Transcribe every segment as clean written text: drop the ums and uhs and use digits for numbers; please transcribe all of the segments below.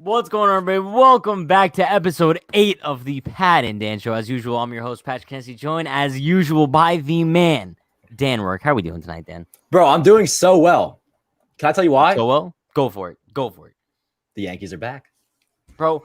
What's going on, everybody? Welcome back to episode 8 of the Pat and Dan Show. As usual, I'm your host, Patrick Kennedy, joined as usual by the man, Dan Rourke. How are we doing tonight, Dan? Bro, I'm doing so well. Can I tell you why? So well? Go for it. Go for it. The Yankees are back. Bro,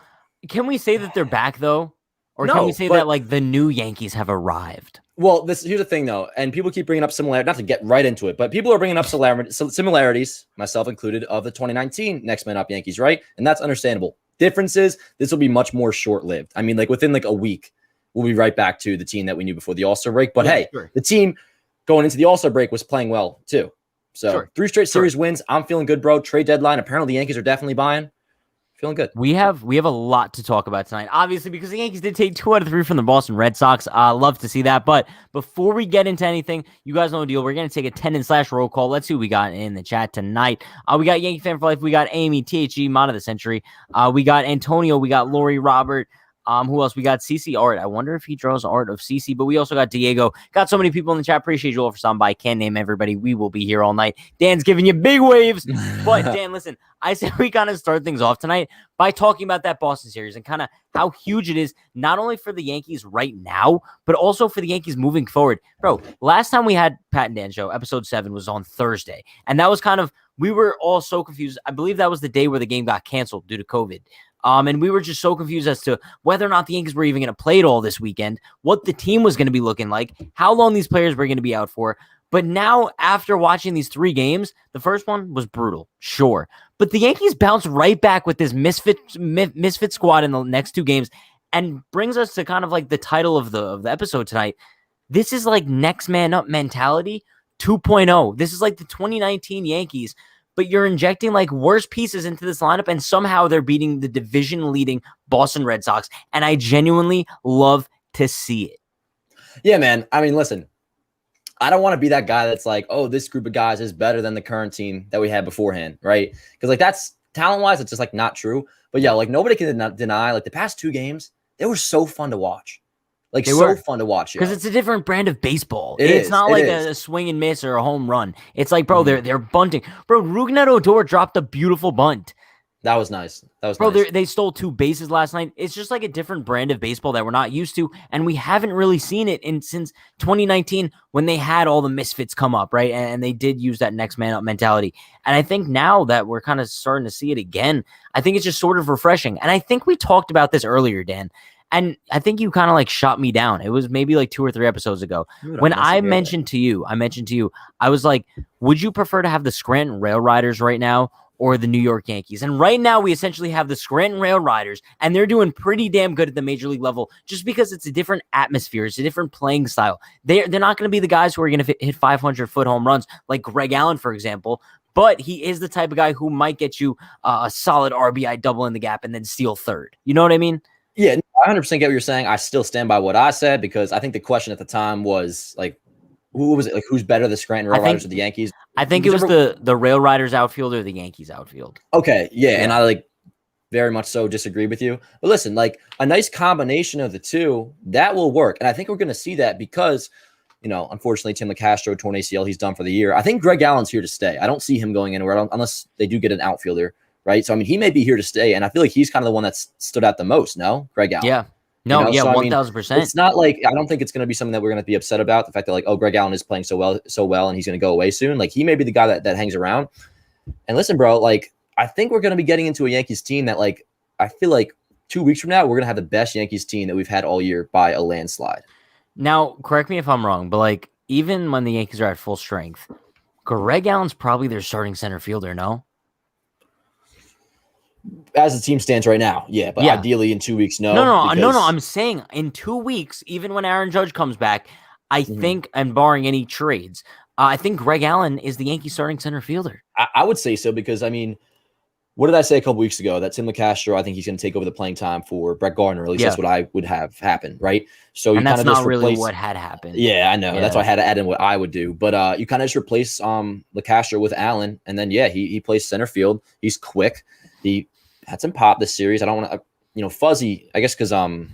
can we say that they're back, though? Or No, can we say but- that, like, the new Yankees have arrived? Well, here's the thing, though, and people keep bringing up similarities, not to get right into it, but people are bringing up similarities, myself included, of the 2019 Next Man Up Yankees, right? And that's understandable. Differences, this will be much more short-lived. I mean, like, within, like, a week, we'll be right back to the team that we knew before the All-Star break. But, hey, sure. The team going into the All-Star break was playing well, too. So, 3 straight series wins. I'm feeling good, bro. Trade deadline. Apparently, the Yankees are definitely buying. Feeling good. We have a lot to talk about tonight, obviously, because the Yankees did take 2 out of 3 from the Boston Red Sox. Love to see that. But before we get into anything, you guys know the deal. We're going to take a roll call. Let's see what we got in the chat tonight. We got Yankee Fan for Life. We got Amy, THE, Mod of the Century. We got Antonio. We got Lori, Robert. Who else? We got CC Art. I wonder if he draws art of CC, but we also got Diego. Got so many people in the chat. Appreciate you all for stopping by. Can't name everybody. We will be here all night. Dan's giving you big waves. But Dan, listen, I said we kind of start things off tonight by talking about that Boston series and kind of how huge it is, not only for the Yankees right now, but also for the Yankees moving forward. Bro, last time we had Pat and Dan Show, episode 7 was on Thursday. And that was we were all so confused. I believe that was the day where the game got canceled due to COVID. And we were just so confused as to whether or not the Yankees were even going to play it all this weekend, what the team was going to be looking like, how long these players were going to be out for. But now, after watching these 3 games, the first one was brutal, sure. But the Yankees bounced right back with this misfit squad in the next 2 games and brings us to kind of like the title of the episode tonight. This is like next man up mentality 2.0. This is like the 2019 Yankees, but you're injecting like worse pieces into this lineup, and somehow they're beating the division-leading Boston Red Sox, and I genuinely love to see it. Yeah, man. I mean, listen, I don't want to be that guy that's like, oh, this group of guys is better than the current team that we had beforehand, right? Because like that's talent-wise, it's just like not true. But yeah, like nobody can deny like the past 2 games, they were so fun to watch. Like fun to watch, because it's a different brand of baseball. It's not like a swing and miss or a home run. It's like, bro, they're bunting. Bro, Rougned Odor dropped a beautiful bunt. That was nice. Bro, they stole 2 bases last night. It's just like a different brand of baseball that we're not used to, and we haven't really seen it since 2019 when they had all the misfits come up, right? And they did use that next man up mentality. And I think now that we're kind of starting to see it again, I think it's just sort of refreshing. And I think we talked about this earlier, Dan. And I think you kind of like shot me down. It was maybe like 2 or 3 episodes ago. Dude, when I mentioned to you, I was like, would you prefer to have the Scranton Rail Riders right now or the New York Yankees? And right now we essentially have the Scranton Rail Riders, and they're doing pretty damn good at the major league level just because it's a different atmosphere. It's a different playing style. They're not going to be the guys who are going to hit 500-foot home runs like Greg Allen, for example. But he is the type of guy who might get you a solid RBI double in the gap and then steal third. You know what I mean? Yeah, I 100% get what you're saying. I still stand by what I said because I think the question at the time was like, who was it? Like, who's better, the Scranton Rail Riders or the Yankees? I think it was the Rail Riders outfield or the Yankees outfield. Okay, yeah, and I like very much so disagree with you. But listen, like a nice combination of the two, that will work. And I think we're going to see that because, you know, unfortunately, Tim LeCastro torn ACL, he's done for the year. I think Greg Allen's here to stay. I don't see him going anywhere unless they do get an outfielder. Right. So, I mean, he may be here to stay. And I feel like he's kind of the one that's stood out the most. No, Greg Allen. Yeah. No, you know? So, 1,000%. It's not like I don't think it's going to be something that we're going to be upset about. The fact that like, oh, Greg Allen is playing so well, and he's going to go away soon. Like he may be the guy that hangs around. And listen, bro, like I think we're going to be getting into a Yankees team that like I feel like 2 weeks from now, we're going to have the best Yankees team that we've had all year by a landslide. Now, correct me if I'm wrong, but like even when the Yankees are at full strength, Greg Allen's probably their starting center fielder, no? As the team stands right now, yeah, but ideally in 2 weeks, no. No. I'm saying in 2 weeks, even when Aaron Judge comes back, I think, and barring any trades, I think Greg Allen is the Yankee starting center fielder. I would say so because, I mean, what did I say a couple weeks ago? That Tim LeCastro, I think he's going to take over the playing time for Brett Gardner. At least that's what I would have happen, right? So and that's not really what had happened. Yeah, I know. Yeah. That's why I had to add in what I would do. But you kind of just replace LeCastro with Allen, and then, he plays center field. He's quick. He had some pop this series. I don't want to, Fuzzy, I guess because Allen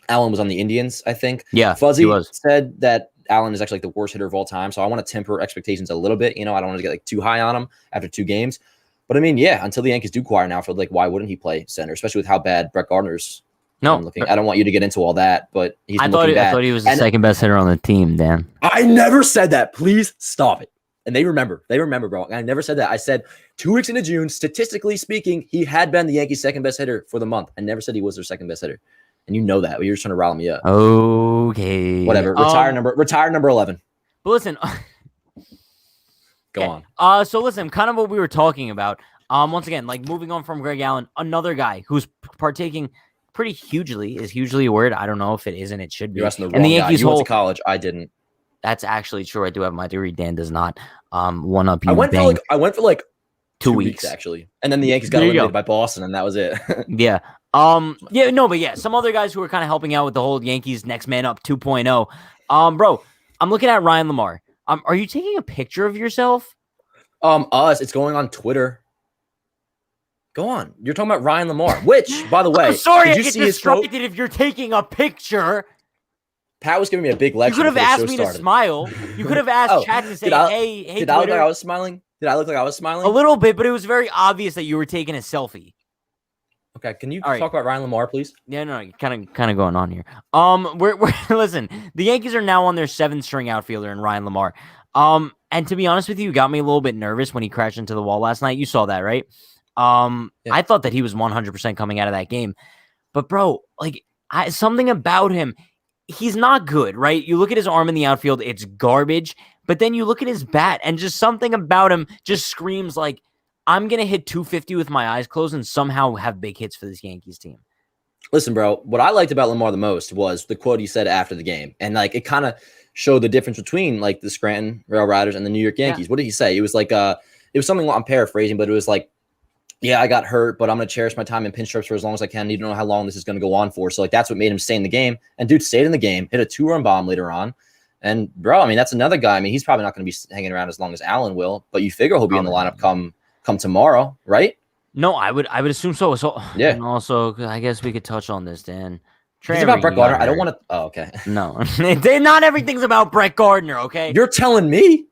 was on the Indians, I think. Yeah, Fuzzy said that Allen is actually like the worst hitter of all time. So I want to temper expectations a little bit. I don't want to get like too high on him after 2 games. But I mean, yeah, until the Yankees do acquire an outfield, like why wouldn't he play center, especially with how bad Brett Gardner's been looking? I don't want you to get into all that, but he's been looking bad. I thought he was the second best hitter on the team, Dan. I never said that. Please stop it. And they remember, bro. I never said that. I said 2 weeks into June, statistically speaking, he had been the Yankees' second best hitter for the month. I never said he was their second best hitter. And you know that. But you're just trying to rile me up. Okay. Whatever. Retire number 11. But listen. Go on. So listen, kind of what we were talking about. Once again, like moving on from Greg Allen, another guy who's partaking pretty hugely. Is hugely a word? I don't know if it isn't. It should be. You're asking the wrong guy. You went to college. I didn't. That's actually true. I do have my degree. Dan does not. One up. I went for like 2 weeks actually, and then the Yankees got eliminated by Boston, and that was it. Yeah. Some other guys who are kind of helping out with the whole Yankees next man up 2.0. Bro, I'm looking at Ryan Lamar. Are you taking a picture of yourself? It's going on Twitter. Go on. You're talking about Ryan Lamar, which, by the way, I'm sorry, did I you get see his distracted if you're taking a picture. Pat was giving me a big lecture. You could have asked me to smile. You could have asked chat to say, hey, Did I look like I was smiling? A little bit, but it was very obvious that you were taking a selfie. Okay, can you talk about Ryan Lamar, please? Yeah, no, kind of going on here. We're listen. The Yankees are now on their 7th-string outfielder in Ryan Lamar. And to be honest with you, got me a little bit nervous when he crashed into the wall last night. You saw that, right? Yeah. I thought that he was 100% coming out of that game, but bro, like something about him. He's not good, right? You look at his arm in the outfield, it's garbage. But then you look at his bat, and just something about him just screams like, I'm going to hit 250 with my eyes closed and somehow have big hits for this Yankees team. Listen, bro, what I liked about Lamar the most was the quote he said after the game. And like it kind of showed the difference between like the Scranton Rail Riders and the New York Yankees. Yeah. What did he say? It was like, it was something I'm paraphrasing, but it was like, yeah, I got hurt, but I'm going to cherish my time in pinch strips for as long as I can. You don't know how long this is going to go on for. So, like, that's what made him stay in the game. And dude stayed in the game, hit a 2-run bomb later on. And, bro, I mean, that's another guy. I mean, he's probably not going to be hanging around as long as Allen will, but you figure he'll be in the lineup come tomorrow, right? No, I would assume so. So, yeah. And also, I guess we could touch on this, Dan. It's about Brett Gardner. I don't want to. Oh, okay. No, not everything's about Brett Gardner, okay? You're telling me?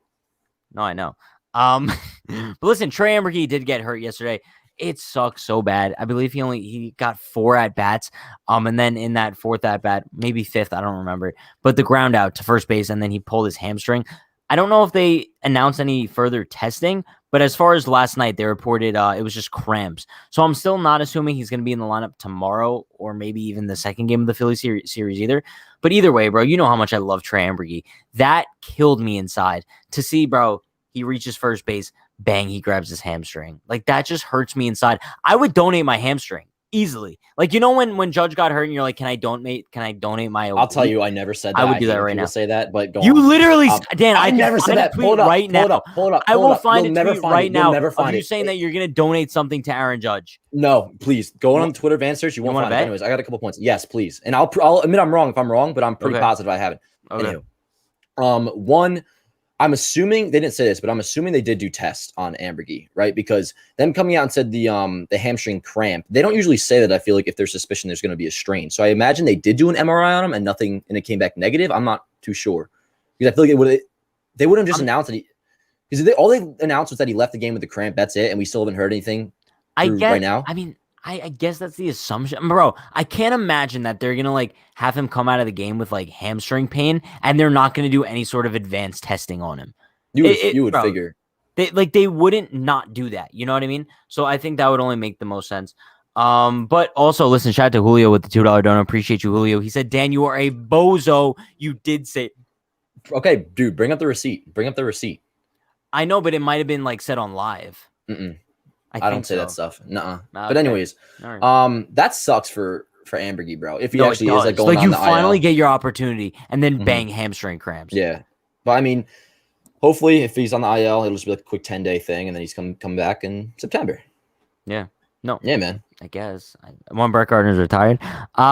No, I know. But listen, Trey Amberkey did get hurt yesterday. It sucks so bad. I believe he got 4 at-bats. And then in that 4th at-bat, maybe 5th, I don't remember. But the ground out to first base, and then he pulled his hamstring. I don't know if they announced any further testing, but as far as last night, they reported it was just cramps. So I'm still not assuming he's going to be in the lineup tomorrow or maybe even the second game of the Philly series either. But either way, bro, you know how much I love Trey Amberkey. That killed me inside to see, bro, he reaches first base. Bang, he grabs his hamstring. Like, that just hurts me inside. I would donate my hamstring easily. Like, you know when Judge got hurt and you're like, can I donate my I'll tell you, I never said that. I would do that right now. Say that, but go you on. Literally, Dan, I never said that. Hold up, right now. Hold up. I will find a tweet right now. Never find you saying that you're going to donate something to Aaron Judge. No, please. Go on Twitter Van search. You won't find it. Anyways, I got a couple points. Yes, please. And I'll admit I'm wrong if I'm wrong, but I'm pretty positive I haven't. Okay. Anywho, one, I'm assuming they didn't say this, but I'm assuming they did do tests on Amberkey, right? Because them coming out and said the hamstring cramp, they don't usually say that. I feel like if there's suspicion, there's going to be a strain. So I imagine they did do an MRI on him and it came back negative. I'm not too sure because I feel like they wouldn't just announce that because all they announced was that he left the game with the cramp. That's it, and we still haven't heard anything right now. I mean, I guess that's the assumption, bro. I can't imagine that they're gonna like have him come out of the game with like hamstring pain, and they're not gonna do any sort of advanced testing on him. You would figure they wouldn't not do that. You know what I mean? So I think that would only make the most sense. But also listen, shout out to Julio with the $2 donor. Appreciate you, Julio. He said, Dan, you are a bozo. You did say, okay, dude, bring up the receipt. I know, but it might have been like said on live. I don't say that stuff. Nuh-uh. Okay. But anyways, that sucks for Amberkey, bro. If he actually is like going on you the finally IL. Get your opportunity and then bang hamstring cramps. Yeah. But I mean, hopefully if he's on the IL, it'll just be like a quick 10-day thing and then he's come back in September. Yeah. No. Yeah, man. I guess. One Brett Gardner's retired.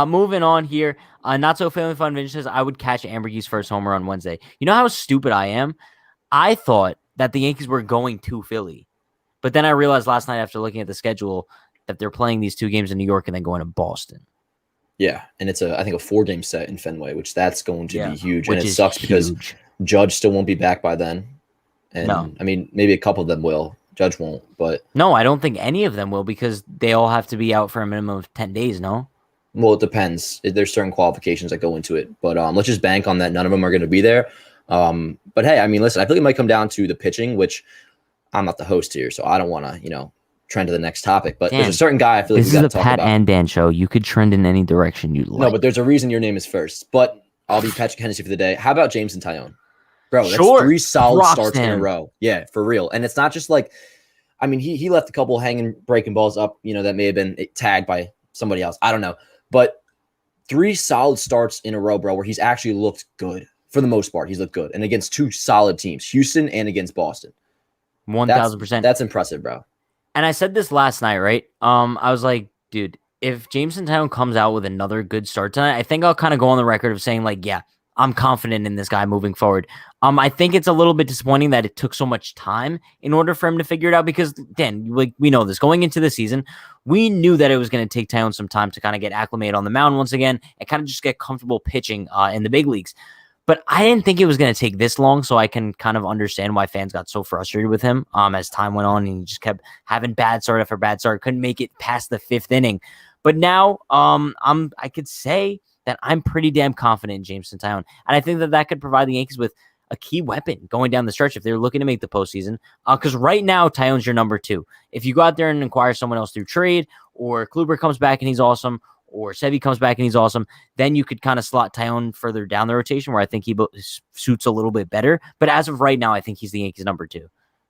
Moving on here. Not So Family Fun Vintage says, I would catch Amberkey's first homer on Wednesday. You know how stupid I am? I thought that the Yankees were going to Philly. But then I realized last night after looking at the schedule that they're playing these 2 games in New York and then going to Boston. Yeah, and it's I think a 4-game set in Fenway, which that's going to be huge. And it sucks because Judge still won't be back by then. And I mean, maybe a couple of them will. Judge won't, but No, I don't think any of them will because they all have to be out for a minimum of 10 days, no? well, it depends. There's certain qualifications that go into it, but let's just bank on that. None of them are going to be there. But hey, I mean, listen, I feel like it might come down to the pitching, which I'm not the host here, so I don't want to, trend to the next topic. But Dan, there's a certain guy I feel like this we is got a to talk Pat about. and Dan show. You could trend in any direction you'd like. No, but there's a reason your name is first. But I'll be Patrick Hennessy for the day. How about Jameson Taillon? Bro, that's Sure. 3 solid Props starts to in a him. row. Yeah, for real. And it's not just like, I mean, he left a couple hanging breaking balls up, that may have been tagged by somebody else. I don't know. But 3 solid starts in a row, bro, where he's actually looked good. For the most part, he's looked good. And against 2 solid teams, Houston and against Boston. 1,000%. That's impressive, bro. And I said this last night, right? I was like, dude, if Jameson Taillon comes out with another good start tonight, I think I'll kind of go on the record of saying, like, yeah, I'm confident in this guy moving forward. I think it's a little bit disappointing that it took so much time in order for him to figure it out because, Dan, we know this. Going into the season, we knew that it was going to take Taillon some time to kind of get acclimated on the mound once again and kind of just get comfortable pitching in the big leagues. But I didn't think it was going to take this long, so I can kind of understand why fans got so frustrated with him as time went on and he just kept having bad start after bad start, couldn't make it past the 5th inning. But now I could say that I'm pretty damn confident in Jameson Taillon, and I think that could provide the Yankees with a key weapon going down the stretch if they're looking to make the postseason. Because right now, Taillon's your number 2. If you go out there and acquire someone else through trade, or Kluber comes back and he's awesome, or Sevy comes back and he's awesome, then you could kind of slot Taillon further down the rotation where I think he suits a little bit better. But as of right now, I think he's the Yankees' number 2.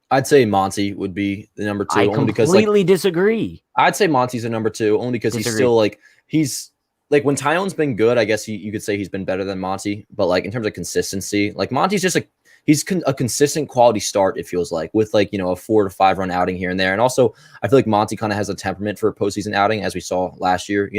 I'd say Monty would be the number 2. I only completely disagree. I'd say Monty's a number 2 only because he's still he's like when Taillon's been good, I guess you could say he's been better than Monty. But like in terms of consistency, like Monty's just he's a consistent quality start, it feels like, with a 4 to 5 run outing here and there. And also, I feel like Monty kind of has a temperament for a postseason outing, as we saw last year,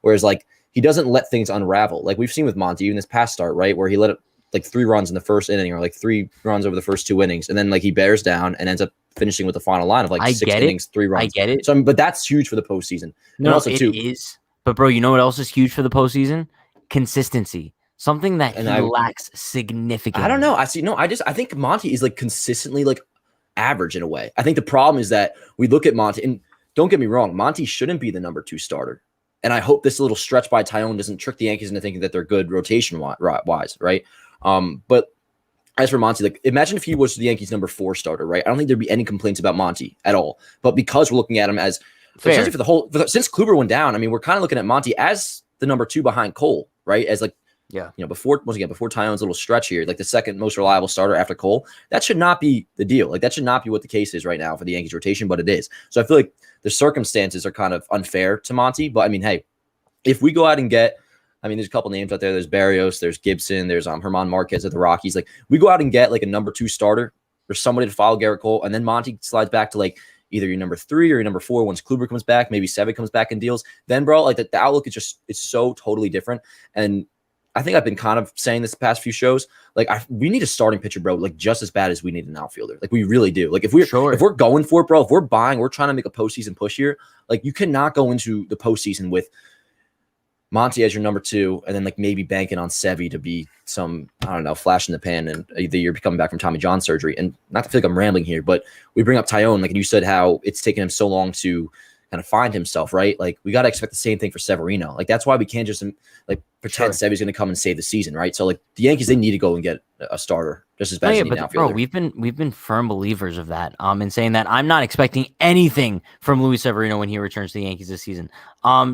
whereas like he doesn't let things unravel. Like we've seen with Monty, even this past start, right, where he let it like 3 runs in the first inning or like 3 runs over the first 2 innings. And then like he bears down and ends up finishing with the final line of like 6 innings, 3 runs. I get it. So, but that's huge for the postseason. No, also, it is. But bro, you know what else is huge for the postseason? Consistency. Something that he lacks significantly. I don't know. I think Monty is like consistently like average in a way. I think the problem is that we look at Monty, and don't get me wrong, Monty shouldn't be the number 2 starter. And I hope this little stretch by Taillon doesn't trick the Yankees into thinking that they're good rotation wise, right? But as for Monty, like imagine if he was the Yankees' number 4 starter, right? I don't think there'd be any complaints about Monty at all. But because we're looking at him as essentially since Kluber went down, I mean, we're kind of looking at Monty as the number 2 behind Cole, right? As like, before Taillon's little stretch here, like the second most reliable starter after Cole, that should not be the deal. Like that should not be what the case is right now for the Yankees rotation, but it is. So I feel like the circumstances are kind of unfair to Monty. But I mean, hey, if we go out and get, I mean, there's a couple names out there. There's Barrios, there's Gibson, there's Herman Marquez at the Rockies. Like we go out and get like a number 2 starter or somebody to follow Garrett Cole, and then Monty slides back to like either your number 3 or your number 4 once Kluber comes back, maybe Sevy comes back and deals. Then, bro, like the outlook is it's so totally different. And I think I've been kind of saying this the past few shows. Like we need a starting pitcher, bro, like just as bad as we need an outfielder. Like we really do. Like if we're going for it, bro, if we're trying to make a postseason push here, like you cannot go into the postseason with Monty as your number 2 and then like maybe banking on Sevy to be some, I don't know, flash in the pan and either you're coming back from Tommy John surgery. And not to feel like I'm rambling here, but we bring up Taillon, like, and you said how it's taken him so long to kind of find himself, right? Like we got to expect the same thing for Severino. Like that's why we can't just like pretend Sevy's going to come and save the season, right? So like the Yankees, they need to go and get a starter just as bad as an outfielder. Bro, we've been firm believers of that. And saying that I'm not expecting anything from Luis Severino when he returns to the Yankees this season.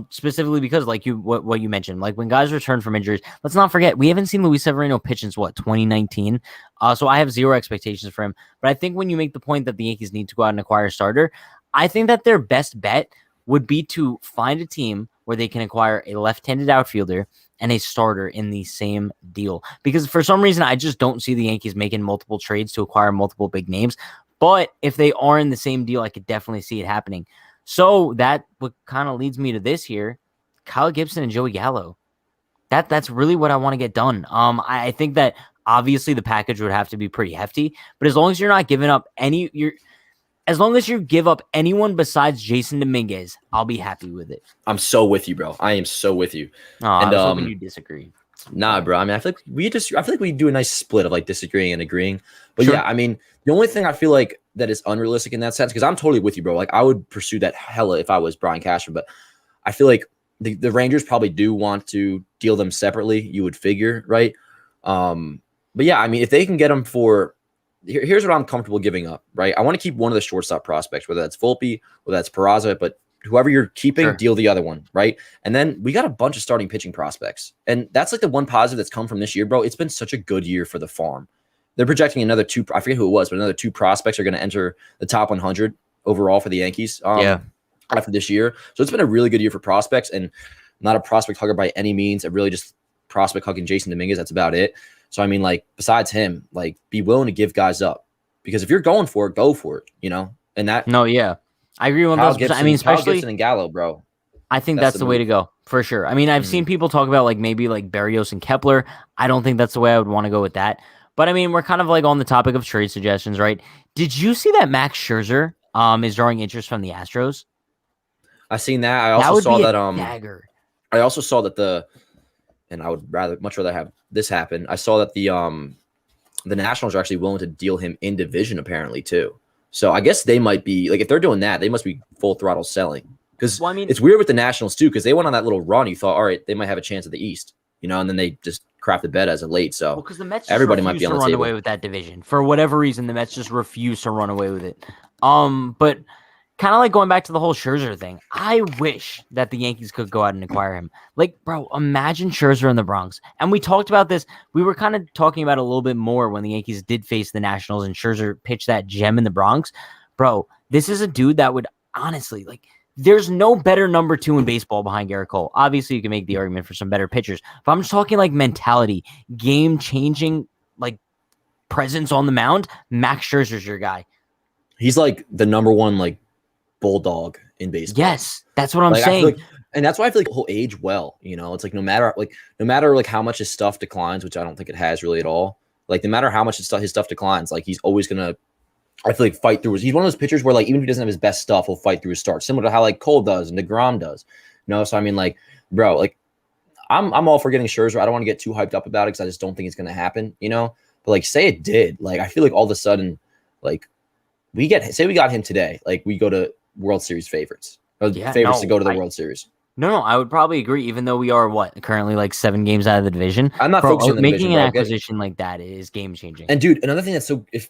Specifically because like what you mentioned, like when guys return from injuries, let's not forget we haven't seen Luis Severino pitch since 2019. So I have zero expectations for him. But I think when you make the point that the Yankees need to go out and acquire a starter, I think that their best bet would be to find a team where they can acquire a left-handed outfielder and a starter in the same deal. Because for some reason, I just don't see the Yankees making multiple trades to acquire multiple big names. But if they are in the same deal, I could definitely see it happening. So that what kind of leads me to this here, Kyle Gibson and Joey Gallo. That's really what I want to get done. I think that obviously the package would have to be pretty hefty, but as long as you're not giving up as long as you give up anyone besides Jason Dominguez, I'll be happy with it. I'm so with you, bro. I am so with you. I was hoping you disagree. Nah, bro. I mean, I feel like we do a nice split of like disagreeing and agreeing. But Sure. yeah, I mean, the only thing I feel like that is unrealistic in that sense, because I'm totally with you, bro. Like I would pursue that hella if I was Brian Cashman, but I feel like the Rangers probably do want to deal them separately. You would figure, right? But yeah, I mean, if they can get them for here's what I'm comfortable giving up, right? I want to keep one of the shortstop prospects, whether that's Volpe, whether that's Peraza, but whoever you're keeping, Sure. deal the other one, right? And then we got a bunch of starting pitching prospects. And that's like the one positive that's come from this year, bro. It's been such a good year for the farm. They're projecting another two, I forget who it was, but another 2 prospects are going to enter the top 100 overall for the Yankees after this year. So it's been a really good year for prospects, and not a prospect hugger by any means. I really just prospect hugging Jason Dominguez. That's about it. So, I mean, like, besides him, like, be willing to give guys up. Because if you're going for it, go for it, you know? And that. No, yeah. I agree with Kyle those. Gibson, I mean, Kyle especially Gibson and Gallo, bro. I think that's the way to go for sure. I mean, I've seen people talk about like maybe like Berrios and Kepler. I don't think that's the way I would want to go with that. But I mean, we're kind of like on the topic of trade suggestions, right? Did you see that Max Scherzer is drawing interest from the Astros? I seen that. I also saw that dagger. I also saw that and I would much rather have this happen. I saw that the Nationals are actually willing to deal him in division apparently too. So I guess they might be like, if they're doing that, they must be full throttle selling. Because it's weird with the Nationals too, because they went on that little run. You thought, all right, they might have a chance at the East, you know, and then they just crapped the bed as of late. So because the Mets everybody might be on the run table. away with that division for whatever reason. The Mets just refuse to run away with it. But kind of like going back to the whole Scherzer thing, I wish that the Yankees could go out and acquire him. Like, bro, imagine Scherzer in the Bronx. And we talked about this. We were kind of talking about it a little bit more when the Yankees did face the Nationals and Scherzer pitched that gem in the Bronx. Bro, this is a dude that would honestly, like, there's no better number 2 in baseball behind Garrett Cole. Obviously, you can make the argument for some better pitchers. But I'm just talking like mentality, game-changing, like, presence on the mound. Max Scherzer's your guy. He's like the number 1, like, bulldog in baseball. Yes, that's what I'm saying. And that's why I feel like he'll age well. You know, it's like no matter how much his stuff declines, which I don't think it has really at all. Like no matter how much his stuff declines, like he's always gonna, I feel like, fight through. He's one of those pitchers where like even if he doesn't have his best stuff, he'll fight through his start, similar to how like Cole does and DeGrom does. You know, so I mean, like, bro, like I'm all for getting Scherzer. I don't want to get too hyped up about it because I just don't think it's gonna happen. You know, but like say it did, like I feel like all of a sudden, like we got him today, like we go to World Series favorites. To go to the World Series. No, I would probably agree, even though we are currently like 7 games out of the division. I'm not focusing on the making division, an acquisition like that is game changing. And dude, another thing that's if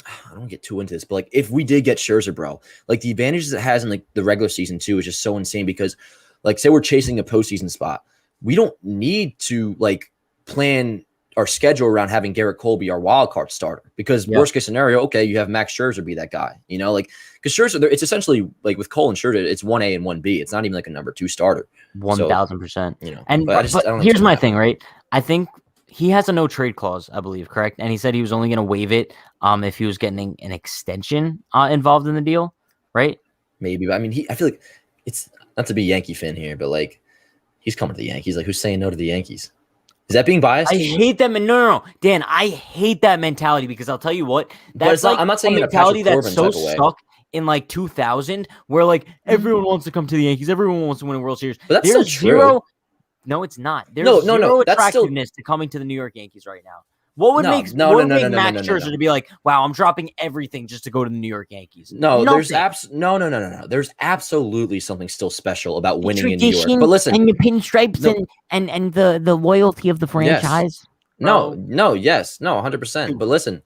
I don't get too into this, but like if we did get Scherzer, bro, like the advantages it has in like the regular season too is just so insane because like say we're chasing a postseason spot, we don't need to like plan our schedule around having Garrett Cole be our wild card starter because worst case scenario, okay, you have Max Scherzer be that guy, you know, like because Scherzer, it's essentially like with Cole and Scherzer, it's 1A and 1B. It's not even like a number 2 starter. 1,000%. You know, and but here's my thing, right? I think he has a no trade clause, I believe, correct? And he said he was only going to waive it if he was getting an extension involved in the deal, right? Maybe, but I mean, I feel like it's not to be Yankee fan here, but like he's coming to the Yankees. Like who's saying no to the Yankees? Is that being biased? I hate that. No, Dan. I hate that mentality because I'll tell you what. That's like I'm not saying a mentality that's so stuck in like 2000, where like everyone wants to come to the Yankees, everyone wants to win a World Series. But that's There's still true. No, it's not. There's zero attractiveness to coming to the New York Yankees right now. What would make Max Scherzer to be like, wow, I'm dropping everything just to go to the New York Yankees? No, there's There's absolutely something still special about winning in New York. But listen, and the pinstripes and the loyalty of the franchise. Yes. No, 100%. But listen,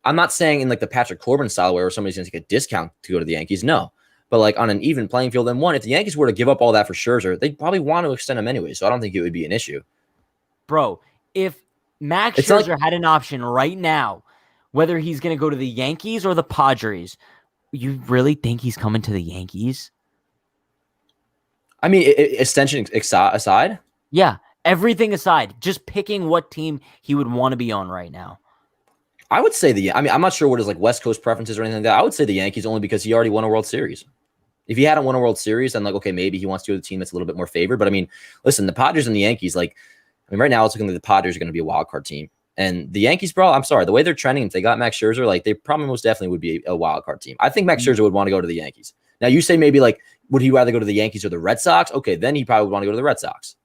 I'm not saying in like the Patrick Corbin style where somebody's going to take a discount to go to the Yankees. No, but like on an even playing field. And one, if the Yankees were to give up all that for Scherzer, they'd probably want to extend him anyway. So I don't think it would be an issue, bro. If Max Scherzer had an option right now, whether he's going to go to the Yankees or the Padres, you really think he's coming to the Yankees? I mean, extension aside? Yeah, everything aside, just picking what team he would want to be on right now. I would say I'm not sure what his like West Coast preferences or anything like that. I would say the Yankees only because he already won a World Series. If he hadn't won a World Series, then like, okay, maybe he wants to go to a team that's a little bit more favored. But I mean, listen, the Padres and the Yankees, like, I mean, right now it's looking like the Padres are going to be a wild card team. And the Yankees, bro, I'm sorry, the way they're trending, if they got Max Scherzer, like they probably most definitely would be a wild card team. I think Max Scherzer would want to go to the Yankees. Now you say maybe like, would he rather go to the Yankees or the Red Sox? Okay, then he probably would want to go to the Red Sox.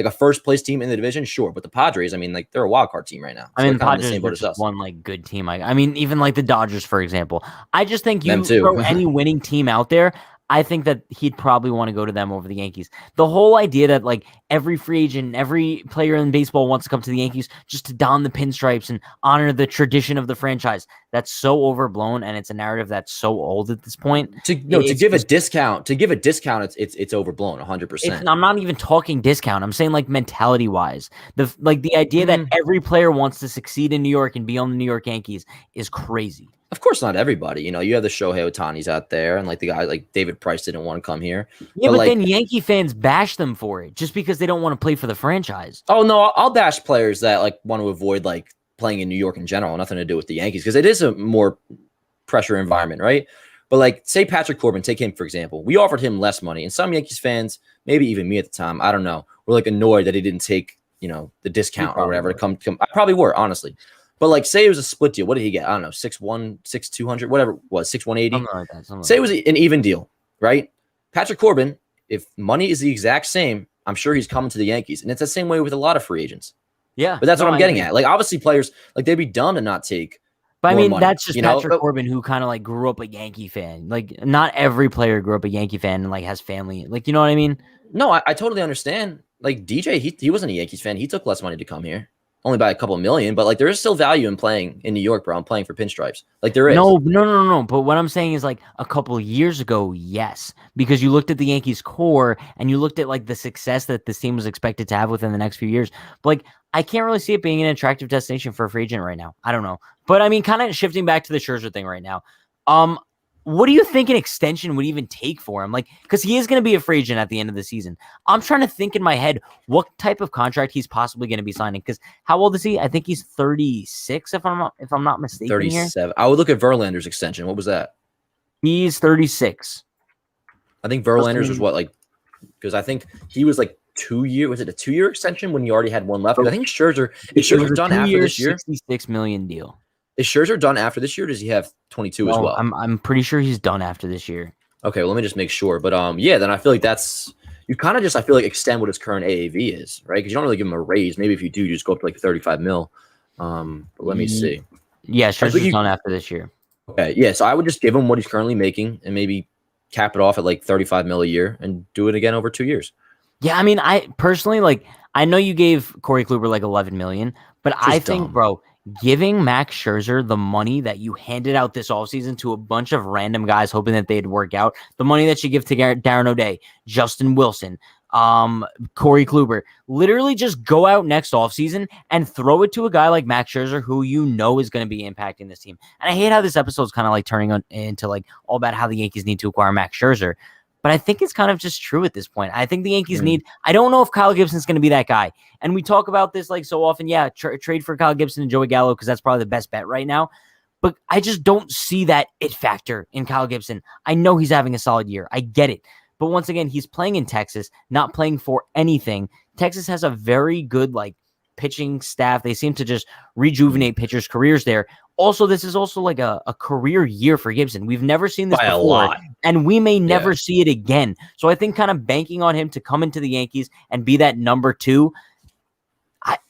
like a first place team in the division, sure. But the Padres, I mean, like they're a wild card team right now. So I mean, the they're kind of in the Padres same are boat as just us. one like good team. I mean, even like the Dodgers, for example. I just think Them you too. throw any winning team out there, I think that he'd probably want to go to them over the Yankees. The whole idea that like every free agent, every player in baseball wants to come to the Yankees just to don the pinstripes and honor the tradition of the franchise. That's so overblown, and it's a narrative that's so old at this point. To give a discount, it's overblown 100%. I'm not even talking discount. I'm saying like mentality wise, the idea that every player wants to succeed in New York and be on the New York Yankees is crazy. Of course, not everybody. You know, you have the Shohei Ohtani's out there, and like the guy like David Price didn't want to come here. Yeah, but like, then Yankee fans bash them for it just because they don't want to play for the franchise. Oh no, I'll bash players that like want to avoid like playing in New York in general, nothing to do with the Yankees, because it is a more pressure environment, right? But like, say Patrick Corbin, take him for example. We offered him less money, and some Yankees fans, maybe even me at the time, I don't know, were like annoyed that he didn't take the discount or whatever to come. I probably were, honestly. But like, say it was a split deal. What did he get? I don't know, 6'1", 6'200", whatever it was, 6'180". Something like that. Say it was an even deal, right? Patrick Corbin, if money is the exact same, I'm sure he's coming to the Yankees, and it's the same way with a lot of free agents. Yeah, but that's what I'm getting at. Like, obviously, players like they'd be dumb to not take. But I mean, money, that's just Patrick Corbin, who kind of like grew up a Yankee fan. Like, not every player grew up a Yankee fan and like has family. Like, you know what I mean? No, I totally understand. Like DJ, he wasn't a Yankees fan. He took less money to come here. Only by a couple of million, but like there is still value in playing in New York, bro. I'm playing for pinstripes. Like there is. No. But what I'm saying is like a couple of years ago, yes, because you looked at the Yankees core and you looked at like the success that this team was expected to have within the next few years. But like I can't really see it being an attractive destination for a free agent right now. I don't know, but I mean, kind of shifting back to the Scherzer thing right now. What do you think an extension would even take for him? Like, because he is going to be a free agent at the end of the season. I'm trying to think in my head what type of contract he's possibly going to be signing. Because how old is he? I think he's 36, if I'm not mistaken. 37. Here. I would look at Verlander's extension. What was that? He's 36. I think Verlander's was what, like, because I think he was like 2 year. Was it a 2-year extension when you already had one left? I think Scherzer is done after this year. $66 million deal. Is Scherzer done after this year? Or does he have 22 as well? I'm pretty sure he's done after this year. Okay, well, let me just make sure. But yeah, then I feel like that's you kind of just I feel like extend what his current AAV is, right? Because you don't really give him a raise. Maybe if you do, you just go up to like 35 mil. But let me see. Yeah, Scherzer's done after this year. Okay, yeah. So I would just give him what he's currently making and maybe cap it off at like 35 mil a year and do it again over 2 years. Yeah, I mean, I personally like. I know you gave Corey Kluber like 11 million, but I think, bro, giving Max Scherzer the money that you handed out this offseason to a bunch of random guys hoping that they'd work out, the money that you give to Darren O'Day, Justin Wilson, Corey Kluber, literally just go out next offseason and throw it to a guy like Max Scherzer who you know is going to be impacting this team. And I hate how this episode's kind of like turning into like all about how the Yankees need to acquire Max Scherzer. But I think it's kind of just true at this point. I think the Yankees need – I don't know if Kyle Gibson's going to be that guy. And we talk about this like so often. Yeah, trade for Kyle Gibson and Joey Gallo because that's probably the best bet right now. But I just don't see that it factor in Kyle Gibson. I know he's having a solid year. I get it. But once again, he's playing in Texas, not playing for anything. Texas has a very good like pitching staff. They seem to just rejuvenate pitchers' careers there. Also, this is also like a career year for Gibson. We've never seen this before, and we may never see it again. So I think kind of banking on him to come into the Yankees and be that number two,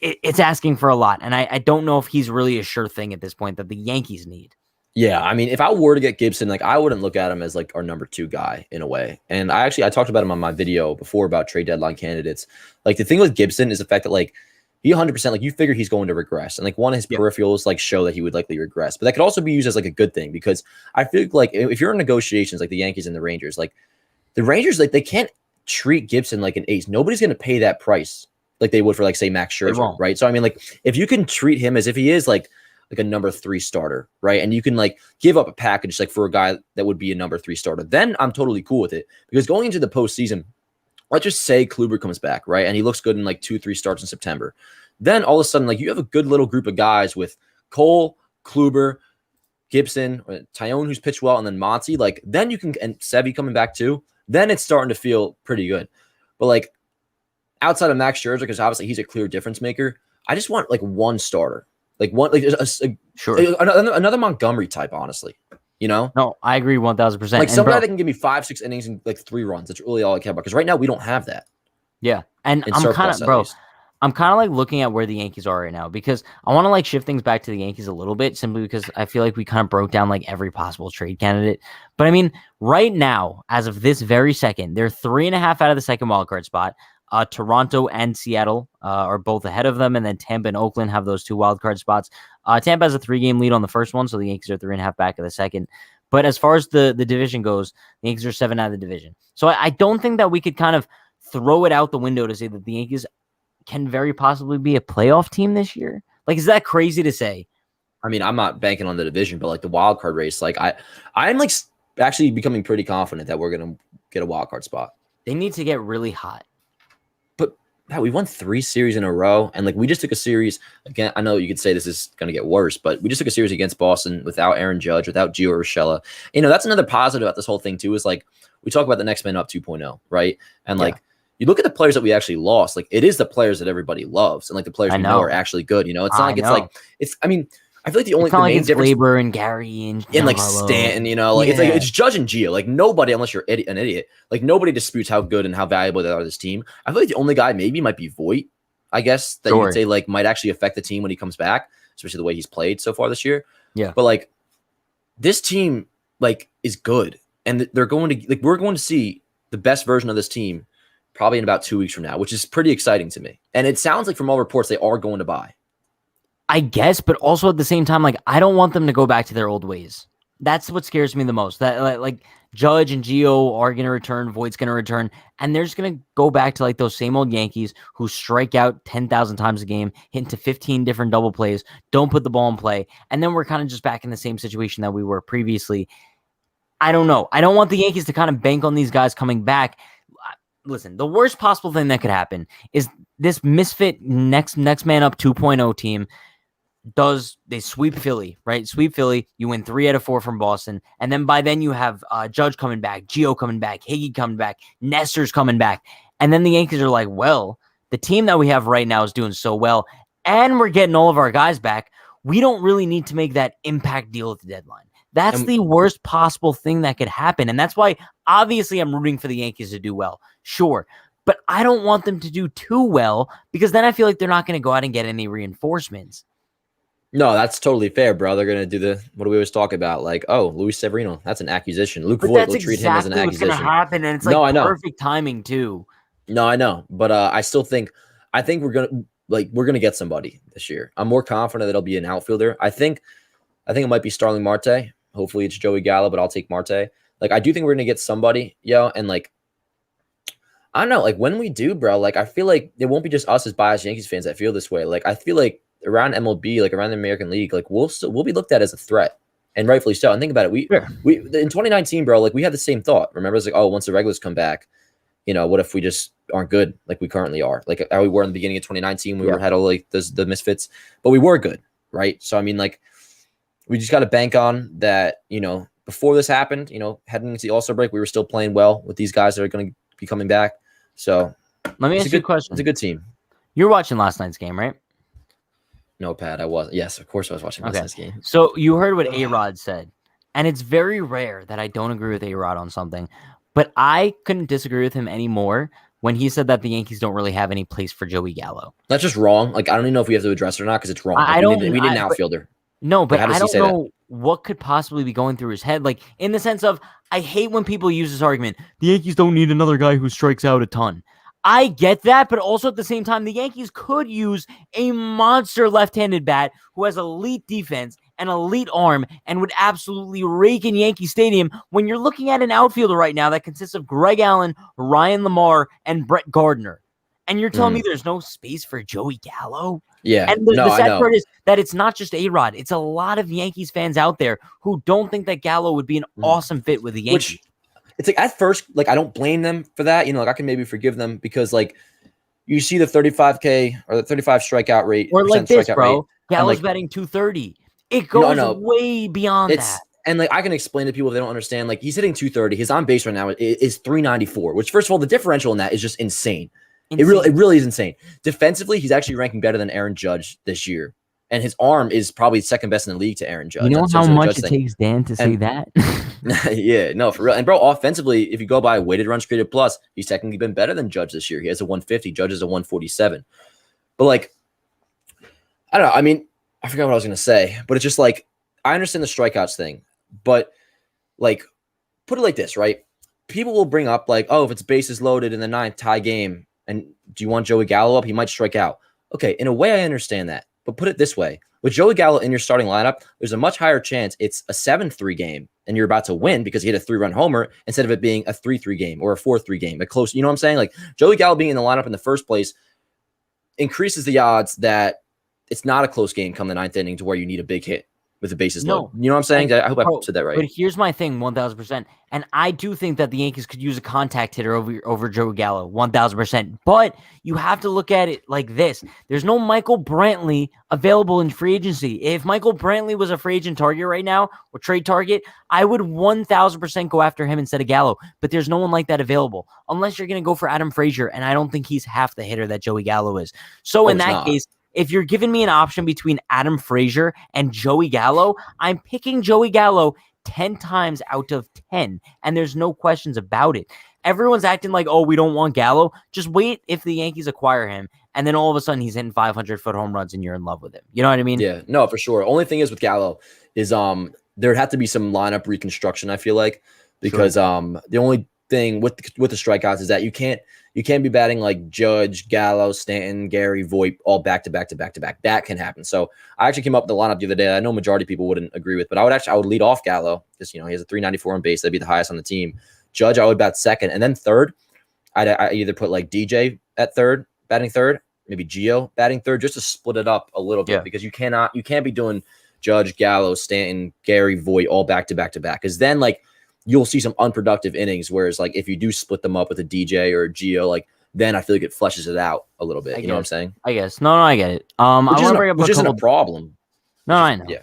it's asking for a lot. And I don't know if he's really a sure thing at this point that the Yankees need. Yeah, I mean, if I were to get Gibson, like I wouldn't look at him as like our number two guy in a way. And I talked about him on my video before about trade deadline candidates. Like the thing with Gibson is the fact that like he 100% like you figure he's going to regress, and like one of his peripherals like show that he would likely regress, but that could also be used as like a good thing because I feel like if you're in negotiations like the Yankees and the Rangers, like they can't treat Gibson like an ace. Nobody's going to pay that price like they would for like say Max Scherzer, right? So I mean, like if you can treat him as if he is like a number 3 starter, right, and you can like give up a package like for a guy that would be a number 3 starter, then I'm totally cool with it because going into the postseason. Let's just say Kluber comes back, right? And he looks good in like 2-3 starts in September. Then all of a sudden, like you have a good little group of guys with Cole, Kluber, Gibson, Tyone, who's pitched well, and then Monty. Like then you can, and Sevy coming back too. Then it's starting to feel pretty good. But like outside of Max Scherzer, because obviously he's a clear difference maker, I just want like one starter, like one, like another Montgomery type, honestly. You know? No, I agree 1,000%. Like some guy that can give me 5-6 innings and like 3 runs. That's really all I care about. Because right now we don't have that. Yeah. And in I'm kind surplus of, at bro, least. I'm kind of like looking at where the Yankees are right now because I want to like shift things back to the Yankees a little bit simply because I feel like we kind of broke down like every possible trade candidate. But I mean, right now, as of this very second, they're 3.5 out of the second wildcard spot. Toronto and Seattle are both ahead of them, and then Tampa and Oakland have those 2 wildcard spots. Tampa has a 3-game lead on the first one, so the Yankees are 3.5 back of the second. But as far as the division goes, the Yankees are 7 out of the division. So I don't think that we could kind of throw it out the window to say that the Yankees can very possibly be a playoff team this year. Like, is that crazy to say? I mean, I'm not banking on the division, but like the wild card race, like I'm like actually becoming pretty confident that we're gonna get a wild card spot. They need to get really hot. But Pat, we won 3 series in a row, and like we just took a series again. I know you could say this is gonna get worse, but we just took a series against Boston without Aaron Judge, without Gio Urshela. You know, that's another positive about this whole thing too. Is like we talk about the next man up 2.0, right? And like you look at the players that we actually lost. Like it is the players that everybody loves, and like the players we know are actually good. You know, it's not like it's like it's. I mean, I feel like the only the main difference Glaber and Gary and like Stanton, you know, like it's Judge and Gio. Like nobody, unless you're an idiot, like nobody disputes how good and how valuable they are to this team. I feel like the only guy maybe might be Voit, I guess, that you could say like might actually affect the team when he comes back, especially the way he's played so far this year. Yeah. But like this team like is good, and they're going to like we're going to see the best version of this team probably in about 2 weeks from now, which is pretty exciting to me. And it sounds like from all reports they are going to buy. I guess, but also at the same time, like I don't want them to go back to their old ways. That's what scares me the most. That like Judge and Gio are going to return, Voigt's going to return, and they're just going to go back to like those same old Yankees who strike out 10,000 times a game, hit into 15 different double plays, don't put the ball in play, and then we're kind of just back in the same situation that we were previously. I don't know. I don't want the Yankees to kind of bank on these guys coming back. Listen, the worst possible thing that could happen is this Misfit next man up 2.0 team they sweep Philly, right? Sweep Philly, you win 3 out of 4 from Boston, and then by then you have Judge coming back, Gio coming back, Higgy coming back, Nestor's coming back, and then the Yankees are like, well, the team that we have right now is doing so well, and we're getting all of our guys back. We don't really need to make that impact deal at the deadline. That's the worst possible thing that could happen, and that's why obviously I'm rooting for the Yankees to do well, sure, but I don't want them to do too well because then I feel like they're not going to go out and get any reinforcements. No, that's totally fair, bro. They're going to do what do we always talk about? Like, oh, Luis Severino, that's an accusation. Luke Voit will treat him as an accusation. What's going to happen, and it's like perfect timing too. No, I know, but I think we're gonna get somebody this year. I'm more confident that it'll be an outfielder. I think it might be Starling Marte. Hopefully it's Joey Gallo, but I'll take Marte. Like I do think we're gonna get somebody, and like I don't know, like when we do, bro, like I feel like it won't be just us as biased Yankees fans that feel this way. Like I feel like around MLB, like around the American League, like we'll be looked at as a threat, and rightfully so. And think about it, we in 2019, bro, like we had the same thought. Remember, it's like, oh, once the regulars come back, what if we just aren't good like we currently are, like how we were in the beginning of 2019? We had all like the misfits, but we were good, right? So I mean, like we just got to bank on that. Before this happened, heading into the All-Star break, we were still playing well with these guys that are going to be coming back. So let me ask you a question. It's a good team. You're watching last night's game, right? No, Pat, I wasn't. Yes, of course I was watching last night's game. So you heard what A-Rod said, and it's very rare that I don't agree with A-Rod on something, but I couldn't disagree with him anymore when he said that the Yankees don't really have any place for Joey Gallo. That's just wrong. Like I don't even know if we have to address it or not because it's wrong. Like, we need an outfielder. No, but I don't know what could possibly be going through his head. Like in the sense of, I hate when people use this argument. The Yankees don't need another guy who strikes out a ton. I get that, but also at the same time, the Yankees could use a monster left-handed bat who has elite defense and elite arm and would absolutely rake in Yankee Stadium when you're looking at an outfielder right now that consists of Greg Allen, Ryan Lamar, and Brett Gardner. And you're telling me there's no space for Joey Gallo? Yeah. And the sad part is that it's not just A-Rod. It's a lot of Yankees fans out there who don't think that Gallo would be an awesome fit with the Yankees. It's like at first, like I don't blame them for that. Like I can maybe forgive them because like you see the 35K or the 35 strikeout rate. Or like this, bro. Gallo's batting 230. It goes way beyond that. And like I can explain to people if they don't understand. Like he's hitting 230. His on base right now is 394, which first of all, the differential in that is just insane. It really is insane. Defensively, he's actually ranking better than Aaron Judge this year. and his arm is probably second best in the league to Aaron Judge. You know in how terms of the much Judge it thing. takes Dan to say that? Yeah, no, for real. And bro, offensively, if you go by weighted runs created plus, he's technically been better than Judge this year. He has a 150. Judge is a 147. But like, I don't know. I mean, I forgot what I was gonna say, but it's just like I understand the strikeouts thing, but like, put it like this, right? People will bring up like, oh, if it's bases loaded in the ninth tie game, and do you want Joey Gallo up? He might strike out. Okay, in a way, I understand that, but put it this way: with Joey Gallo in your starting lineup, there's a much higher chance it's a 7-3 game, and you're about to win because he hit a 3-run homer instead of it being a 3-3 game or a 4-3 game, a close. You know what I'm saying? Like Joey Gallo being in the lineup in the first place increases the odds that it's not a close game come the ninth inning to where you need a big hit with the bases loaded. You know what I'm saying? I hope I said that right. But here's my thing, 1,000%. And I do think that the Yankees could use a contact hitter over Joey Gallo, 1,000%. But you have to look at it like this. There's no Michael Brantley available in free agency. If Michael Brantley was a free agent target right now or trade target, I would 1,000% go after him instead of Gallo. But there's no one like that available unless you're going to go for Adam Frazier. And I don't think he's half the hitter that Joey Gallo is. So in that case, if you're giving me an option between Adam Frazier and Joey Gallo, I'm picking Joey Gallo 10 times out of 10, and there's no questions about it. Everyone's acting like, oh, we don't want Gallo. Just wait if the Yankees acquire him, and then all of a sudden he's hitting 500-foot home runs and you're in love with him. You know what I mean? Yeah, no, for sure. Only thing is with Gallo is there'd have to be some lineup reconstruction, I feel like, because the only thing with the strikeouts is that you can't be batting like Judge, Gallo, Stanton, Gary, Voit all back to back. That can happen. So I actually came up with the lineup the other day. I know majority of people wouldn't agree with, but I would lead off Gallo because he has a 394 on base. That'd be the highest on the team. Judge, I would bat second, and then third, I either put like DJ at third, batting third, maybe Gio batting third, just to split it up a little bit because you can't be doing Judge, Gallo, Stanton, Gary, Voit all back to back because then like you'll see some unproductive innings. Whereas like if you do split them up with a DJ or a Gio, like then I feel like it fleshes it out a little bit. You know what I'm saying? I guess. No, I get it. I want to bring up which isn't a problem. I know. Yeah.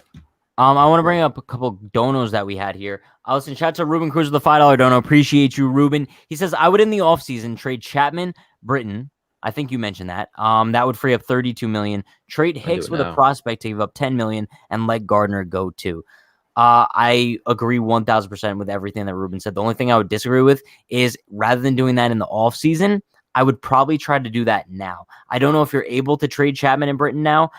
I want to bring up a couple donos that we had here. Listen, shout out to Ruben Cruz with the $5 dono. Appreciate you, Ruben. He says, I would in the offseason trade Chapman, Britton. I think you mentioned that. That would free up $32 million. Trade Hicks with a prospect to give up $10 million and let Gardner go too. I agree 1,000% with everything that Ruben said. The only thing I would disagree with is rather than doing that in the offseason, I would probably try to do that now. I don't know if you're able to trade Chapman and Britton now.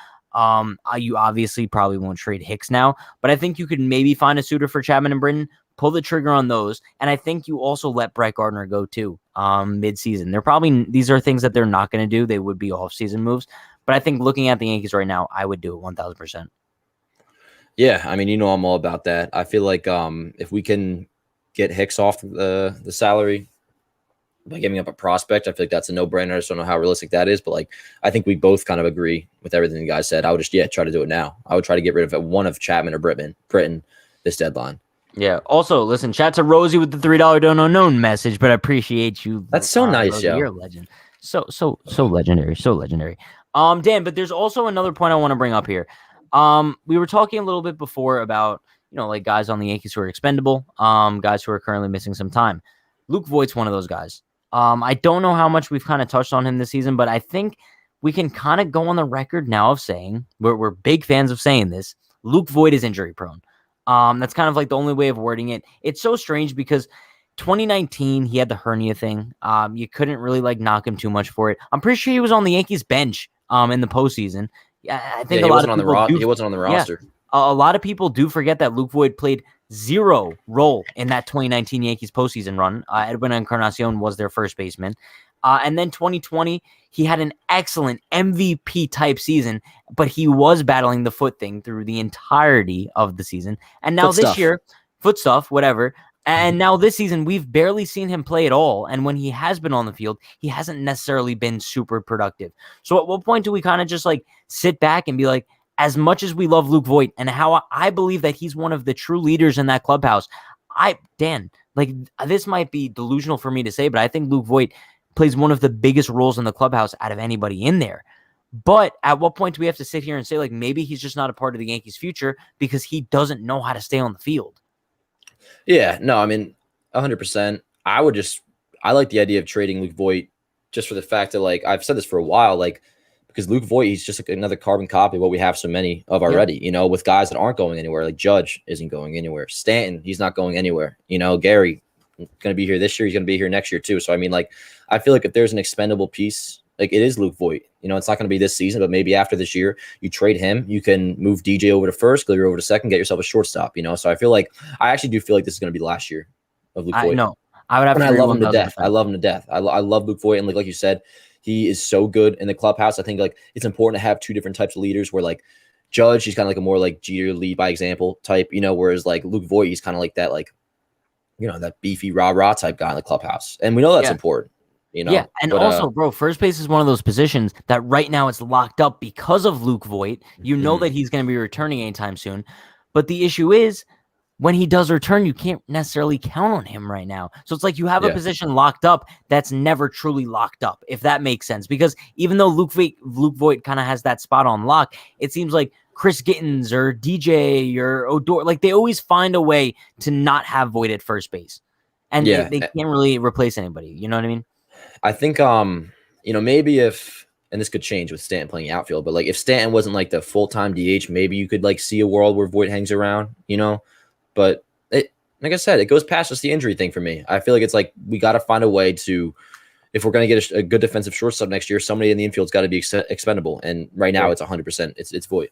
You obviously probably won't trade Hicks now, but I think you could maybe find a suitor for Chapman and Britton, pull the trigger on those, and I think you also let Brett Gardner go too mid-season. These are things that they're not going to do. They would be off-season moves, but I think looking at the Yankees right now, I would do it 1,000%. Yeah, I mean, I'm all about that. I feel like if we can get Hicks off the salary by giving up a prospect, I feel like that's a no-brainer. I just don't know how realistic that is, but like I think we both kind of agree with everything the guys said. I would just try to do it now. I would try to get rid of one of Chapman or Britton this deadline. Yeah. Also, listen, shout to Rosie with the $3 don't unknown message, but I appreciate you. That's so nice, Rosie, yo. You're a legend. So legendary. So legendary. Dan, but there's also another point I want to bring up here. We were talking a little bit before about, like guys on the Yankees who are expendable, guys who are currently missing some time. Luke Voit's one of those guys. I don't know how much we've kind of touched on him this season, but I think we can kind of go on the record now of saying we're big fans of saying this. Luke Voit is injury prone. That's kind of like the only way of wording it. It's so strange because 2019, he had the hernia thing. You couldn't really knock him too much for it. I'm pretty sure he was on the Yankees bench in the postseason. Yeah, I think he wasn't on the roster. A lot of people do forget that Luke Voit played zero role in that 2019 Yankees postseason run. Edwin Encarnacion was their first baseman. And then 2020, he had an excellent MVP type season, but he was battling the foot thing through the entirety of the season. And now year, foot stuff, whatever. And now this season, we've barely seen him play at all. And when he has been on the field, he hasn't necessarily been super productive. So at what point do we kind of just sit back and be like, as much as we love Luke Voit and how I believe that he's one of the true leaders in that clubhouse, this might be delusional for me to say, but I think Luke Voit plays one of the biggest roles in the clubhouse out of anybody in there. But at what point do we have to sit here and say, maybe he's just not a part of the Yankees' future because he doesn't know how to stay on the field? Yeah, no, I mean, 100%. I like the idea of trading Luke Voit just for the fact that, I've said this for a while, because Luke Voit, he's just like another carbon copy of what we have so many of already, you know, with guys that aren't going anywhere. Like Judge isn't going anywhere. Stanton, he's not going anywhere. You know, Gary going to be here this year. He's going to be here next year too. So, I mean, like, I feel like if there's an expendable piece, like it is Luke Voit. You know, it's not going to be this season, but maybe after this year, you trade him. You can move DJ over to first, Gleyber over to second, get yourself a shortstop, you know? So I actually do feel like this is going to be the last year of Luke Voit. No, I would have and to I agree love him to death. 1000%. I love him to death. I love Luke Voit. And like you said, he is so good in the clubhouse. I think like it's important to have two different types of leaders where like Judge, he's kind of like a more like Jeter lead by example type, you know, whereas like Luke Voit, he's kind of like that, like, you know, that beefy rah-rah type guy in the clubhouse. And we know that's important. You know? Yeah, and also, bro, first base is one of those positions that right now it's locked up because of Luke Voit. You know that he's going to be returning anytime soon. But the issue is, when he does return, you can't necessarily count on him right now. So it's like you have a position locked up that's never truly locked up, if that makes sense. Because even though Luke Voit kind of has that spot on lock, it seems like Chris Gittens or DJ or Odor, like they always find a way to not have Voit at first base. And they can't really replace anybody. You know what I mean? I think, you know, maybe if, and this could change with Stanton playing outfield, but like if Stanton wasn't like the full-time DH, maybe you could like see a world where Voit hangs around, you know, but it, like I said, it goes past just the injury thing for me. I feel like it's like, we got to find a way to, if we're going to get a good defensive shortstop next year, somebody in the infield's got to be expendable. And right now it's 100%. It's Voit.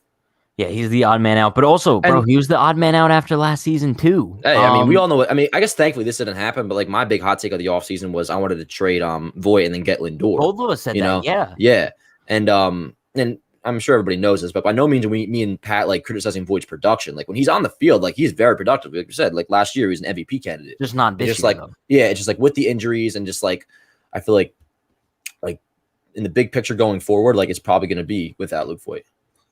Yeah, he's the odd man out. But also, bro, he was the odd man out after last season, too. Hey, I mean, we all know what, I mean, I guess thankfully this didn't happen, but like my big hot take of the offseason was I wanted to trade Voit and then get Lindor. Both of us said that, yeah. Yeah. And I'm sure everybody knows this, but by no means are me and Pat like criticizing Voigt's production. Like when he's on the field, like he's very productive. Like you said, like last year he was an MVP candidate. Just not this just year, like though. Yeah, it's just like with the injuries and just like I feel like in the big picture going forward, like it's probably going to be without Luke Voit.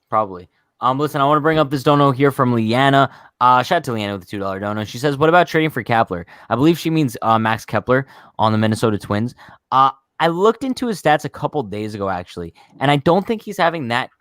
Probably. Listen, I want to bring up this dono here from Leanna. Shout out to Leanna with the $2 dono. She says, what about trading for Kepler? I believe she means Max Kepler on the Minnesota Twins. I looked into his stats a couple days ago, actually, and I don't think he's having that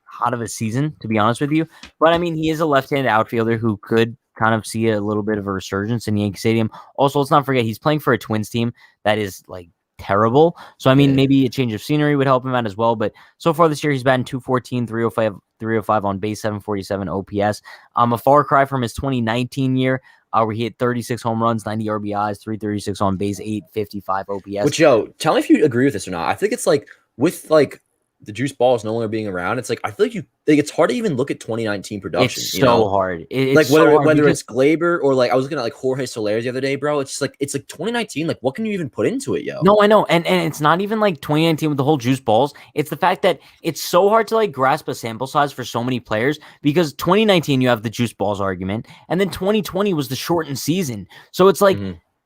hot of a season, to be honest with you. But, I mean, he is a left-handed outfielder who could kind of see a little bit of a resurgence in Yankee Stadium. Also, let's not forget, he's playing for a Twins team that is, like, terrible. So, I mean, maybe a change of scenery would help him out as well. But so far this year, he's batting 214, 305 on base, 747 OPS. A far cry from his 2019 year, where he hit 36 home runs, 90 RBIs, 336 on base, 855 OPS. Which, yo, tell me if you agree with this or not. I think it's like with like the juice balls no longer being around, it's like I feel like it's hard to even look at 2019 production. It's so hard. It's like so hard whether it's Gleyber or like I was looking at like Jorge Soler the other day, bro. It's like 2019. Like what can you even put into it, yo? No, I know, and it's not even like 2019 with the whole juice balls. It's the fact that it's so hard to like grasp a sample size for so many players because 2019 you have the juice balls argument, and then 2020 was the shortened season. So it's like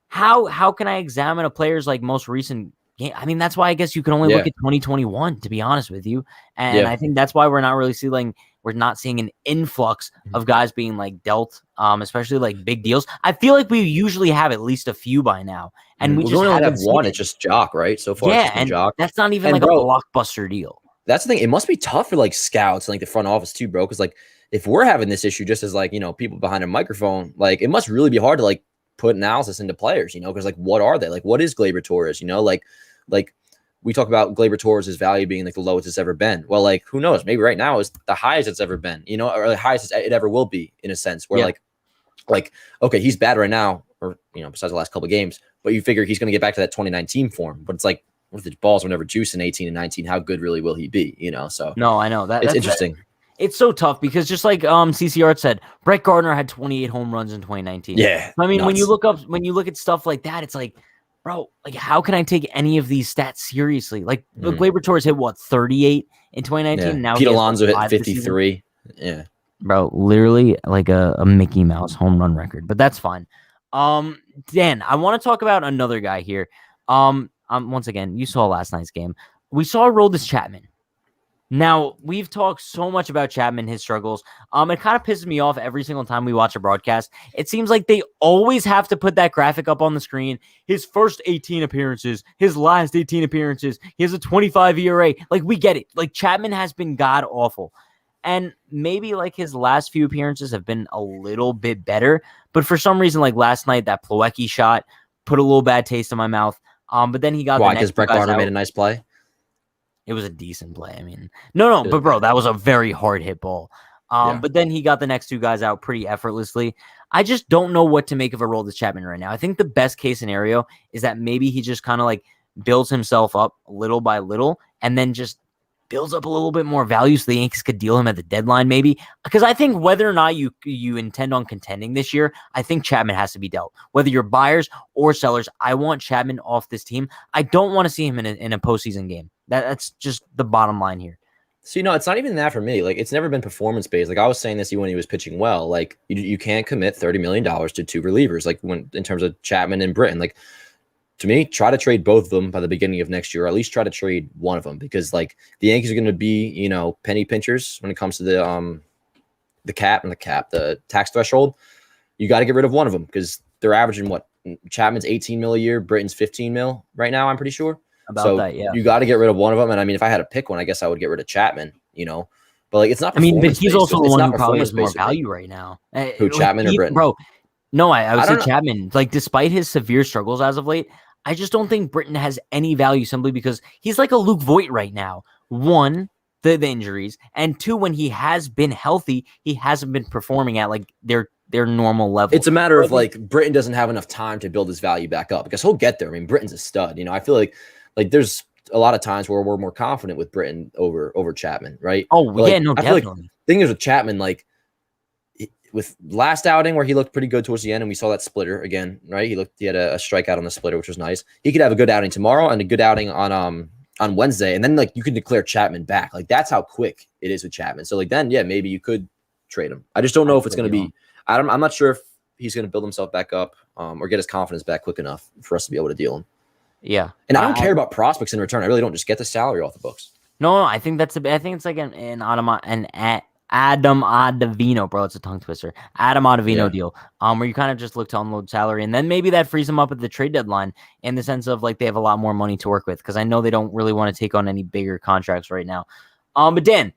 how can I examine a player's like most recent? I mean, that's why I guess you can only look at 2021, to be honest with you. And I think that's why we're not seeing an influx of guys being like dealt, especially like big deals. I feel like we usually have at least a few by now. And we just only haven't have one. it. It's just Jock, right? So far, it's and Jock. That's not even like a blockbuster deal. That's the thing. It must be tough for like scouts and like the front office too, bro. Because like if we're having this issue just as like, you know, people behind a microphone, like it must really be hard to like put analysis into players, you know, because like what are they? Like what is Gleyber Torres, you know, like we talk about Gleyber Torres' value being like the lowest it's ever been. Well, like who knows? Maybe right now is the highest it's ever been, you know, or the highest it ever will be in a sense. Where like okay, he's bad right now, or you know, besides the last couple of games, but you figure he's going to get back to that 2019 form. But it's like, what if the balls were never juiced in 18 and 19? How good really will he be? You know, so no, I know that's interesting. It's so tough because just like CC Art said, Brett Gardner had 28 home runs in 2019. Yeah, I mean, when you look at stuff like that, it's like, bro, like how can I take any of these stats seriously? Like Gleyber Torres hit what 38 in 2019. Yeah. Now Pete Alonso hit 53. Yeah, bro, literally like a Mickey Mouse home run record. But that's fine. Dan, I want to talk about another guy here. Once again, you saw last night's game. We saw Aroldis Chapman. Now, we've talked so much about Chapman, his struggles. It kind of pisses me off every single time we watch a broadcast. It seems like they always have to put that graphic up on the screen. His first 18 appearances, his last 18 appearances. He has a 25 ERA. Like, we get it. Like, Chapman has been god-awful. And maybe, like, his last few appearances have been a little bit better. But for some reason, like, last night, that Plawecki shot put a little bad taste in my mouth. But then he got why? Because Brett Gardner made a nice play? It was a decent play. I mean, no, but bro, that was a very hard hit ball. But then he got the next two guys out pretty effortlessly. I just don't know what to make of Aroldis Chapman right now. I think the best case scenario is that maybe he just kind of like builds himself up little by little and then just builds up a little bit more value so the Yankees could deal him at the deadline maybe. Because I think whether or not you intend on contending this year, I think Chapman has to be dealt. Whether you're buyers or sellers, I want Chapman off this team. I don't want to see him in a postseason game. That's just the bottom line here. So, it's not even that for me. Like, it's never been performance-based. Like, I was saying this even when he was pitching well. Like, you can't commit $30 million to two relievers, like, when in terms of Chapman and Britton. Like, to me, try to trade both of them by the beginning of next year, or at least try to trade one of them, because, like, the Yankees are going to be, penny pinchers when it comes to the tax threshold. You got to get rid of one of them because they're averaging what? Chapman's 18 mil a year, Britton's 15 mil right now, I'm pretty sure. That, yeah. You got to get rid of one of them. And I mean, if I had to pick one, I guess I would get rid of Chapman, but like, it's not. I mean, but he's also the one who probably has more value right now. Who, Chapman or Britton? Bro, no, I would say Chapman. Like, despite his severe struggles as of late, I just don't think Britton has any value simply because he's like a Luke Voit right now. One, the injuries, and two, when he has been healthy, he hasn't been performing at like their normal level. It's a matter of like Britton doesn't have enough time to build his value back up because he'll get there. I mean, Britton's a stud. I feel like there's a lot of times where we're more confident with Britton over Chapman, right? Oh, but yeah, no, definitely. Like, the thing is with Chapman, like with last outing where he looked pretty good towards the end, and we saw that splitter again, right? He had a strikeout on the splitter, which was nice. He could have a good outing tomorrow and a good outing on Wednesday, and then like you can declare Chapman back. Like that's how quick it is with Chapman. So like then, yeah, maybe you could trade him. I just don't know if it's going to be. I'm not sure if he's going to build himself back up or get his confidence back quick enough for us to be able to deal him. Yeah, and I don't care about prospects in return. I really don't. Just get the salary off the books. No, I think it's like an Adam Ottavino, bro. It's a tongue twister. Adam Ottavino deal. Where you kind of just look to unload salary, and then maybe that frees them up at the trade deadline in the sense of like they have a lot more money to work with because I know they don't really want to take on any bigger contracts right now. But Dan,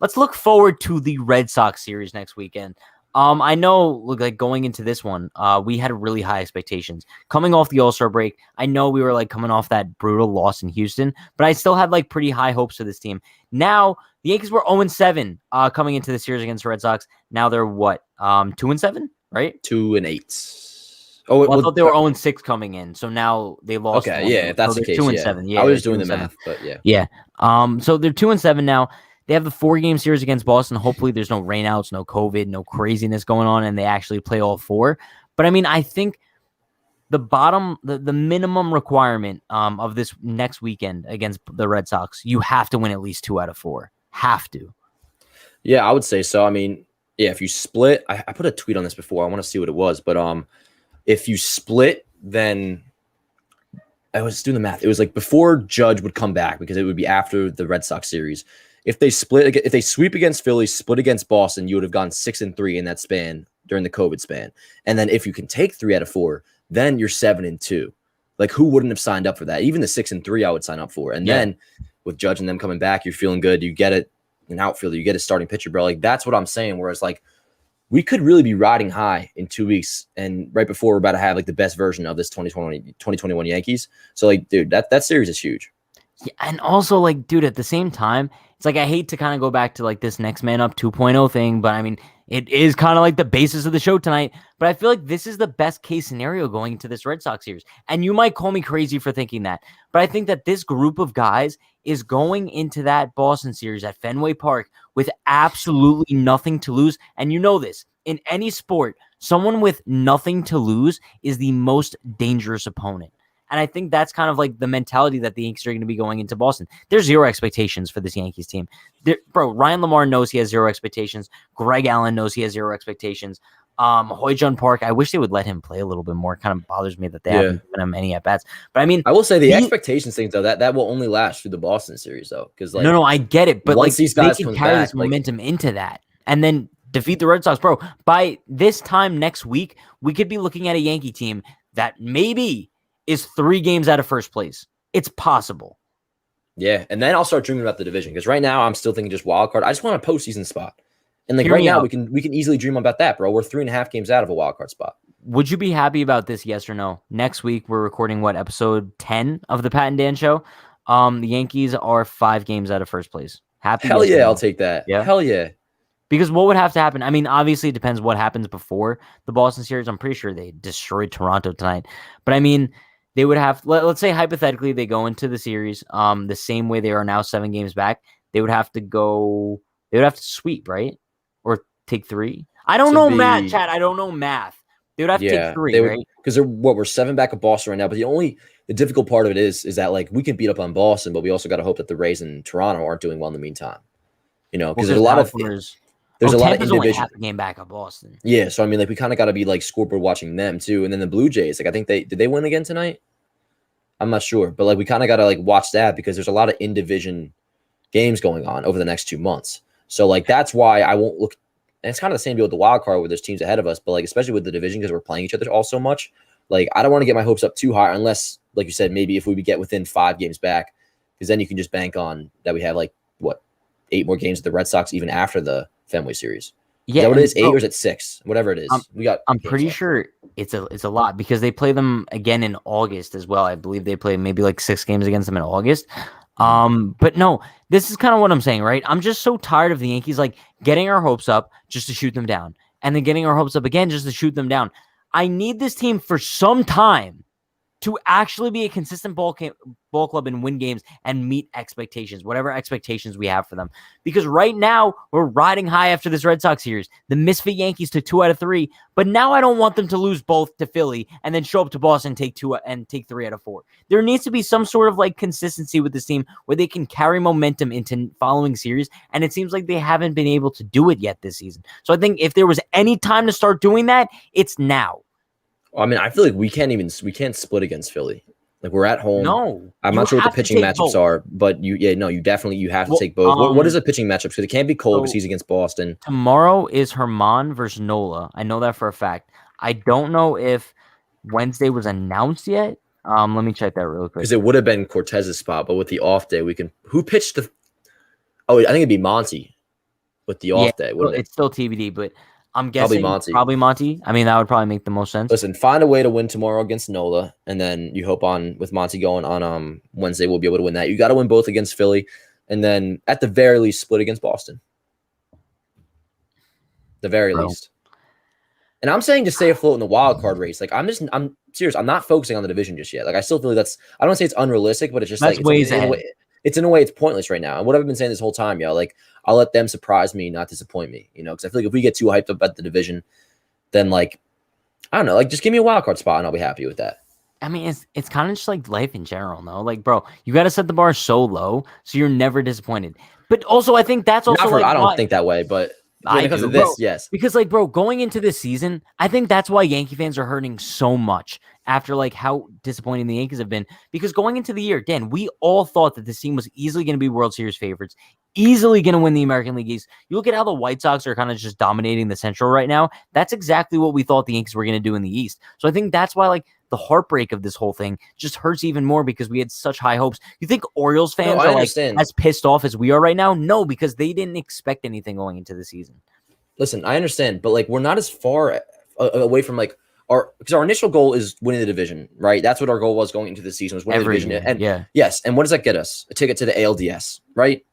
let's look forward to the Red Sox series next weekend. I know, like going into this one, we had really high expectations. Coming off the All-Star break, I know we were like coming off that brutal loss in Houston, but I still had like pretty high hopes for this team. Now, the Yankees were 0-7 coming into the series against the Red Sox. Now they're what? 2-7, right? 2-8. Oh, I thought they were 0-6 coming in, so now they lost. Okay, yeah, if that's the case, 2-7. Yeah, I was doing the math, but yeah. Yeah. So they're 2-7 now. They have the 4-game series against Boston. Hopefully there's no rainouts, no COVID, no craziness going on, and they actually play all 4. But I mean, I think the minimum requirement of this next weekend against the Red Sox, you have to win at least 2 out of 4. Have to. Yeah, I would say so. I mean, yeah, if you split, I put a tweet on this before. I want to see what it was, but if you split, then I was doing the math. It was like before Judge would come back because it would be after the Red Sox series. If they sweep against Philly, split against Boston, you would have gone 6-3 in that span during the COVID span. And then if you can take 3 out of 4, then you're 7-2. Like who wouldn't have signed up for that? Even the 6-3, I would sign up for. And then with Judge and them coming back, you're feeling good. You get it, an outfielder, you get a starting pitcher, bro. Like that's what I'm saying. Whereas like we could really be riding high in 2 weeks, and right before we're about to have like the best version of this 2021 Yankees. So like, dude, that series is huge. Yeah, and also like, dude, at the same time, it's like I hate to kind of go back to like this next man up 2.0 thing, but I mean, it is kind of like the basis of the show tonight. But I feel like this is the best case scenario going into this Red Sox series. And you might call me crazy for thinking that, but I think that this group of guys is going into that Boston series at Fenway Park with absolutely nothing to lose. And you know this, in any sport, someone with nothing to lose is the most dangerous opponent. And I think that's kind of like the mentality that the Yankees are going to be going into Boston. There's 0 expectations for this Yankees team. Bro, Ryan Lamar knows he has 0 expectations. Greg Allen knows he has 0 expectations. Hoijun Park, I wish they would let him play a little bit more. It kind of bothers me that they haven't given him any at-bats. But I mean, I will say the expectations thing, though, that will only last through the Boston series, though. Because like, no, I get it. But like, these guys they can carry this momentum into that. And then defeat the Red Sox. Bro, by this time next week, we could be looking at a Yankee team that maybe is 3 games out of first place. It's possible. Yeah, and then I'll start dreaming about the division because right now I'm still thinking just wild card. I just want a postseason spot, and like right now we can easily dream about that, bro. We're 3.5 games out of a wild card spot. Would you be happy about this? Yes or no? Next week we're recording episode 10 of the Pat and Dan show. The Yankees are 5 games out of first place. Happy? Hell Yes or yeah, I'll no? take that. Yeah. Hell yeah. Because what would have to happen? I mean, obviously, it depends what happens before the Boston series. I'm pretty sure they destroyed Toronto tonight. But I mean, they would have, let's say hypothetically, they go into the series the same way they are now 7 games back. They would have to go, they would have to sweep, right? Or take 3. I don't To know math, be Chad. I don't know math. They would have to take Yeah, 3, they would, right? because we're 7 back of Boston right now. But the difficult part of it is that like we can beat up on Boston, but we also got to hope that the Rays and Toronto aren't doing well in the meantime. Well, Because because Tampa's only individual. half a game back of Boston. Yeah, so I mean, like we kind of got to be like scoreboard watching them too, and then the Blue Jays. Like I think they win again tonight? I'm not sure, but like we kind of got to like watch that because there's a lot of in division games going on over the next 2 months. So like that's why I won't look. And it's kind of the same deal with the wild card where there's teams ahead of us, but like especially with the division because we're playing each other all so much. Like I don't want to get my hopes up too high unless, like you said, maybe if we get within 5 games back, because then you can just bank on that we have like what 8 more games with the Red Sox even after the Fenway series. Is that what it is? 8 or is it 6? Whatever it is. We got. I'm games pretty left. sure it's a lot because they play them again in August as well. I believe they play maybe like 6 games against them in August. But no, this is kind of what I'm saying, right? I'm just so tired of the Yankees like getting our hopes up just to shoot them down, and then getting our hopes up again just to shoot them down. I need this team for some time to actually be a consistent ball club and win games and meet expectations, whatever expectations we have for them. Because right now, we're riding high after this Red Sox series. The Misfit Yankees took 2 out of 3, but now I don't want them to lose both to Philly and then show up to Boston and take 3 out of 4. There needs to be some sort of like consistency with this team where they can carry momentum into following series, and it seems like they haven't been able to do it yet this season. So I think if there was any time to start doing that, it's now. I mean, I feel like we can't split against Philly. Like we're at home. No, I'm you not sure what the have to pitching take matchups both. are, but you definitely have to Well, take both. What is the pitching matchups? Because it can't be Cole because so he's against Boston. tomorrow is Herman versus Nola. I know that for a fact. I don't know if Wednesday was announced yet. Let me check that real quick. Because it would have been Cortez's spot, but with the off day, we can. Who pitched the? Oh, I think it'd be Monty with the off day, wouldn't it? It's still TBD, but I'm Probably guessing Monty. Monty. I mean, that would probably make the most sense. Listen, find a way to win tomorrow against Nola, and then you hope on with Monty going on Wednesday, we'll be able to win that. You got to win both against Philly, and then at the very least, split against Boston. The very least. And I'm saying to stay afloat in the wild card race. Like I'm serious. I'm not focusing on the division just yet. Like I still feel like I don't want to say it's unrealistic, but it's just That's like ways in a ahead. way, it's in a way it's pointless right now. And what I've been saying this whole time, like I'll let them surprise me, not disappoint me. Because I feel like if we get too hyped up at the division, then like I don't know, like just give me a wild card spot and I'll be happy with that. I mean, it's kind of just like life in general, no? Like, bro, you got to set the bar so low so you're never disappointed. But also, I think that's also I don't think that way, but because of this, bro. yes. Because, like, bro, going into this season, I think that's why Yankee fans are hurting so much after, like, how disappointing the Yankees have been. Because going into the year, Dan, we all thought that this team was easily going to be World Series favorites, easily going to win the American League East. You look at how the White Sox are kind of just dominating the Central right now. That's exactly what we thought the Yankees were going to do in the East. So I think that's why, like, the heartbreak of this whole thing just hurts even more because we had such high hopes. You think Orioles fans are like as pissed off as we are right now? No, because they didn't expect anything going into the season. Listen, I understand, but like we're not as far away from like because our initial goal is winning the division, right? That's what our goal was going into the season, was winning the division. And yes, and what does that get us? A ticket to the ALDS, right?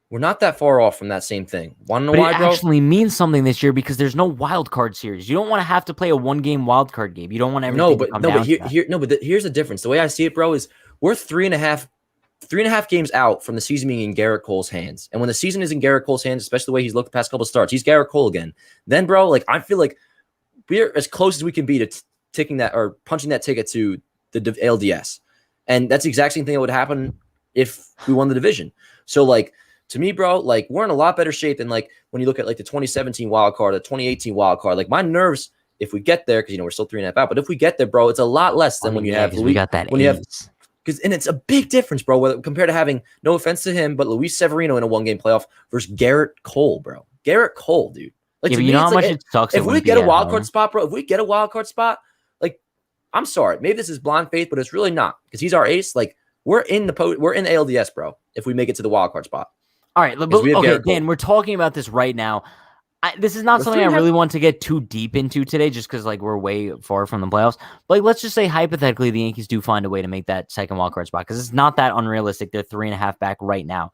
We're not that far off from that same thing. Want to know why, bro? It actually means something this year because there's no wild card series. You don't want to have to play a 1-game wild card game. You don't want everything to come down. Here's the difference. The way I see it, bro, is we're 3.5 games out from the season being in Garrett Cole's hands. And when the season is in Garrett Cole's hands, especially the way he's looked the past couple of starts, he's Garrett Cole again. Then, bro, like I feel like we're as close as we can be to ticking that or punching that ticket to the ALDS. And that's the exact same thing that would happen if we won the division. So, like, to me, bro, like we're in a lot better shape than like when you look at like the 2017 wild card, the 2018 wild card. Like my nerves, if we get there, because we're still 3.5 out, but if we get there, bro, it's a lot less than when you have we got that. When you have and it's a big difference, bro, compared to having, no offense to him, but Luis Severino in a 1-game playoff versus Garrett Cole, bro. Garrett Cole, dude. Like, yeah, but you know how much it sucks. If we get a wild card spot, bro, like, I'm sorry, maybe this is blind faith, but it's really not because he's our ace. Like, we're in the ALDS, bro. If we make it to the wild card spot. All right, okay, Dan, we're talking about this right now. This is not We're something I 3.5 really want to get too deep into today, just because like we're way far from the playoffs. But like, let's just say hypothetically, the Yankees do find a way to make that second wild card spot because it's not that unrealistic. They're 3.5 back right now.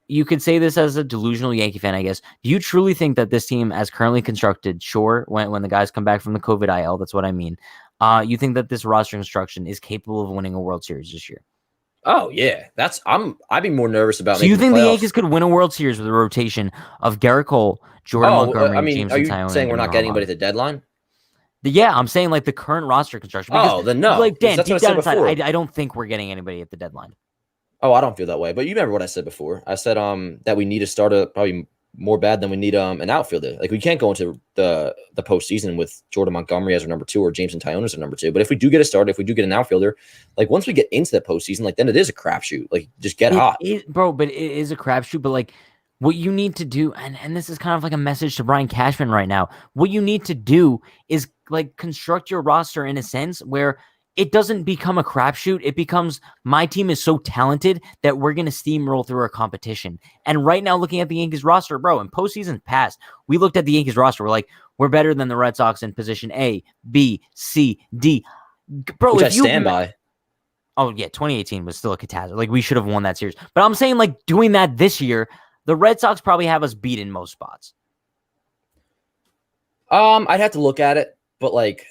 You could say this as a delusional Yankee fan, I guess. Do you truly think that this team, as currently constructed, sure, when the guys come back from the COVID IL, that's what I mean. You think that this roster construction is capable of winning a World Series this year? Oh yeah, I'd be more nervous about So you making the think the playoffs. Yankees could win a World Series with a rotation of Garrett Cole, Jordan Oh, Montgomery, I mean, James are you Taillon, saying we're and not getting Germán anybody at the deadline? Yeah, I'm saying like the current roster construction because Oh, then no. like Dan, That's what I deep down said inside, before. I don't think we're getting anybody at the deadline. Oh, I don't feel that way. But you remember what I said before? I said that we need a starter probably more bad than we need an outfielder. Like we can't go into the postseason with Jordan Montgomery as our number 2 or James Taillon as our number 2. But if we do get a starter, if we do get an outfielder, like once we get into the postseason, like then it is a crapshoot. Like just get hot, bro. But it is a crapshoot. But like what you need to do, and this is kind of like a message to Brian Cashman right now. What you need to do is like construct your roster in a sense where it doesn't become a crapshoot. It becomes my team is so talented that we're going to steamroll through our competition. And right now, looking at the Yankees roster, bro, in postseason past, we looked at the Yankees roster. We're like, we're better than the Red Sox in position A, B, C, D. Bro, which if I stand by. Oh, yeah, 2018 was still a catastrophe. Like, we should have won that series. But I'm saying, like, doing that this year, the Red Sox probably have us beat in most spots. I'd have to look at it, but like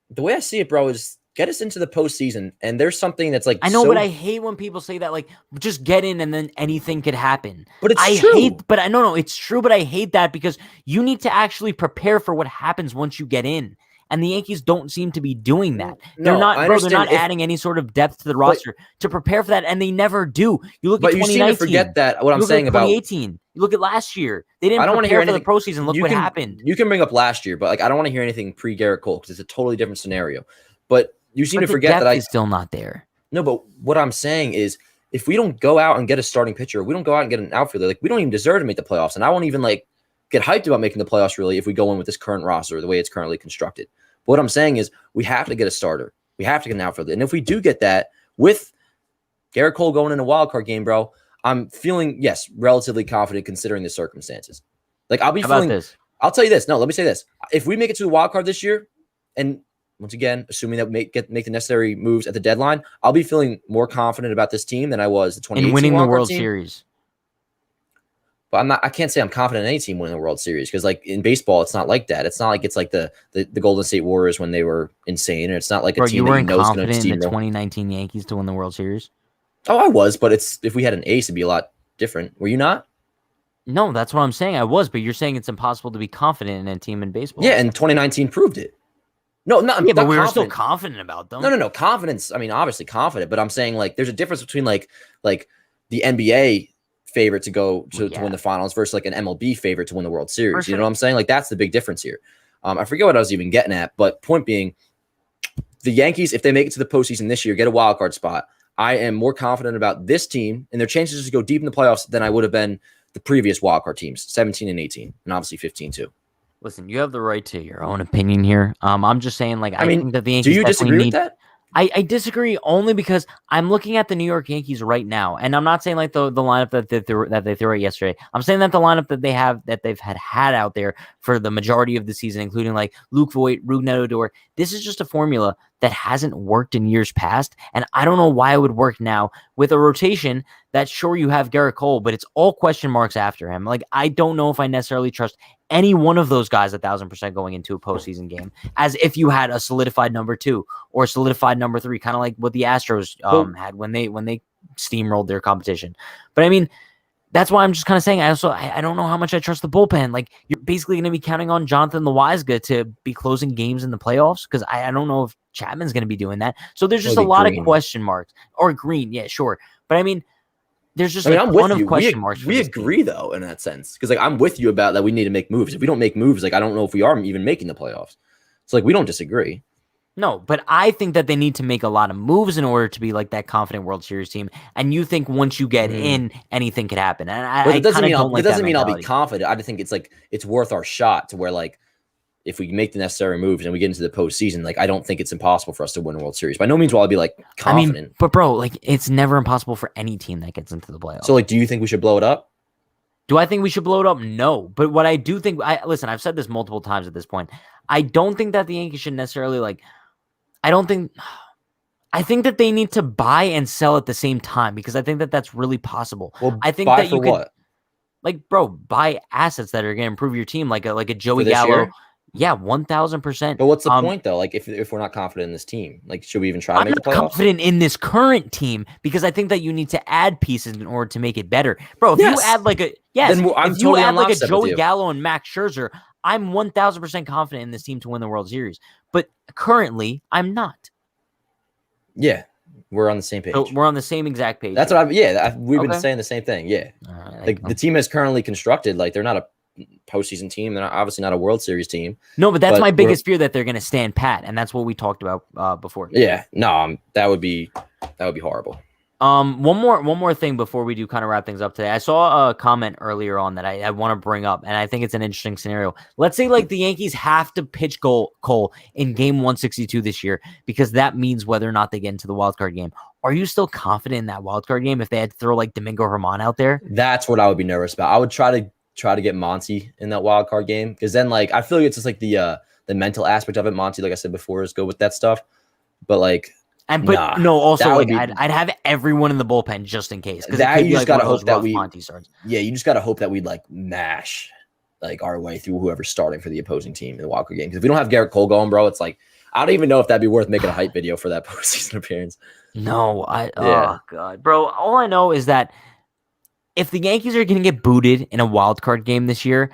the way I see it, bro, is get us into the postseason, and there's something that's like I know, but I hate when people say that, like, just get in and then anything could happen. But it's I true. hate, but I no, it's true, but I hate that because you need to actually prepare for what happens once you get in. And the Yankees don't seem to be doing that. They're not, bro. They're not adding any sort of depth to the roster to prepare for that, and they never do. You look at 2019. But you seem to forget that. What I'm saying about 2018. You look at last year. They didn't prepare for the postseason. Look what happened. You can bring up last year, but like I don't want to hear anything pre Garrett Cole because it's a totally different scenario. But you seem to forget that is still not there. No, but what I'm saying is, if we don't go out and get a starting pitcher, we don't go out and get an outfielder. Like we don't even deserve to make the playoffs, and I won't even like get hyped about making the playoffs really if we go in with this current roster the way it's currently constructed. But what I'm saying is we have to get a starter. We have to get an outfielder. And if we do get that with Garrett Cole going in a wild card game, bro, I'm feeling, yes, relatively confident considering the circumstances. Like I'll tell you this. No, let me say this. If we make it to the wild card this year, and once again, assuming that we make the necessary moves at the deadline, I'll be feeling more confident about this team than I was the 2018 in winning the World team. Series. But I can't say I'm confident in any team winning the World Series because, like in baseball, it's not like that. It's not like it's like the Golden State Warriors when they were insane, and it's not like a team that you know is going to steamroll. You weren't confident in the 2019 Yankees to win the World Series. Oh, I was, but if we had an ace, it'd be a lot different. Were you not? No, that's what I'm saying. I was, but you're saying it's impossible to be confident in a team in baseball. Yeah, and 2019 proved it. No, not. Yeah, but we were still confident about them. No. Confidence. I mean, obviously confident, but I'm saying like there's a difference between like the NBA favorite to go to win the finals versus like an MLB favorite to win the World Series. You know what I'm saying? Like that's the big difference here. I forget what I was even getting at, but point being, the Yankees, if they make it to the postseason this year, get a wild card spot, I am more confident about this team and their chances to go deep in the playoffs than I would have been the previous wild card teams, 17 and 18, and obviously 15 too. Listen, you have the right to your own opinion here. I'm just saying, like, I think that the Yankees. Do you disagree with that? I disagree only because I'm looking at the New York Yankees right now, and I'm not saying like the lineup that they threw out yesterday. I'm saying that the lineup that they've had out there for the majority of the season, including like Luke Voit, Rougned Odor. This is just a formula that hasn't worked in years past, and I don't know why it would work now with a rotation that sure you have Garrett Cole, but it's all question marks after him. Like I don't know if I necessarily trust any one of those guys 1,000% going into a postseason game, as if you had a solidified number 2 or solidified number 3, kind of like what the Astros had when they steamrolled their competition. But I mean, that's why I'm just kind of saying I don't know how much I trust the bullpen. Like you're basically going to be counting on Jonathan Loaiza to be closing games in the playoffs because I don't know if Chapman's going to be doing that. So there's just a lot of question marks. Or Green, yeah, sure. But I mean, there's just a ton of question marks. We agree though in that sense because like I'm with you about that. We need to make moves. If we don't make moves, like I don't know if we are even making the playoffs. So like we don't disagree. No, but I think that they need to make a lot of moves in order to be like that confident World Series team. And you think once you get in, anything could happen. And it doesn't mean I'll be confident. I just think it's like it's worth our shot to where like if we make the necessary moves and we get into the postseason, like I don't think it's impossible for us to win a World Series. By no means will I be like confident. But bro, like it's never impossible for any team that gets into the playoffs. So like, do you think we should blow it up? Do I think we should blow it up? No. But what I do think, listen, I've said this multiple times at this point. I don't think that the Yankees should necessarily I think that they need to buy and sell at the same time because I think that that's really possible. Well, I think buy that for you could, what? like, bro, buy assets that are going to improve your team, like a Joey For this Gallo. year? Yeah, 1000%. But what's the point though? Like if we're not confident in this team, like should we even try to I'm make the not playoffs? confident in this current team because I think that you need to add pieces in order to make it better, bro. If you add like I'm if you totally add on like a lockstep with Joey you. Gallo and Max Scherzer, I'm 1000% confident in this team to win the World Series. But currently, I'm not. Yeah, we're on the same page. So we're on the same exact page. That's what we've been saying the same thing. Yeah, like the team is currently constructed. Like they're not a postseason team. They're obviously not a World Series team. No, but that's my biggest fear, that they're going to stand pat, and that's what we talked about before. Yeah, no, that would be horrible. One more thing before we do kind of wrap things up today. I saw a comment earlier on that I want to bring up, and I think it's an interesting scenario. Let's say like the Yankees have to pitch Cole in game 162 this year because that means whether or not they get into the wild card game. Are you still confident in that wild card game if they had to throw like Domingo Germán out there? That's what I would be nervous about. I would try to get Monty in that wild card game because then like I feel like it's just like the mental aspect of it. Monty, like I said before, is good with that stuff, but like. Also, like, I'd have everyone in the bullpen just in case. Because you just gotta hope that Monty starts. Yeah, you just gotta hope that we'd like mash like our way through whoever's starting for the opposing team in the wild card game. Because if we don't have Garrett Cole going, bro, it's like I don't even know if that'd be worth making a hype video for that postseason appearance. No, oh god, bro. All I know is that if the Yankees are gonna get booted in a wild card game this year,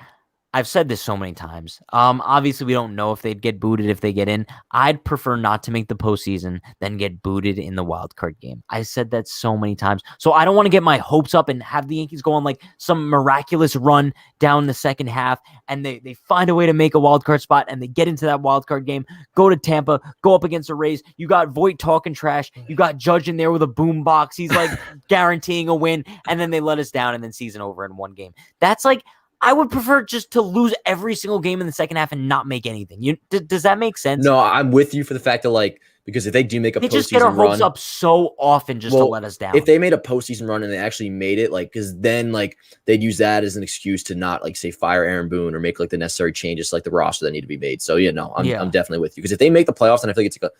I've said this so many times. Obviously, we don't know if they'd get booted if they get in. I'd prefer not to make the postseason than get booted in the wild card game. I said that so many times. So I don't want to get my hopes up and have the Yankees go on like some miraculous run down the second half, and they find a way to make a wild card spot, and they get into that wild card game, go to Tampa, go up against the Rays. You got Voit talking trash. You got Judge in there with a boom box. He's like guaranteeing a win, and then they let us down, and then season over in one game. That's like, I would prefer just to lose every single game in the second half and not make anything. Does that make sense? No, I'm with you for the fact that like because if they do make a postseason run, they just get our hopes up so often just to let us down. If they made a postseason run and they actually made it, like because then like they'd use that as an excuse to not like say fire Aaron Boone or make like the necessary changes to, like the roster that need to be made. So I'm definitely with you because if they make the playoffs, and I feel like it's like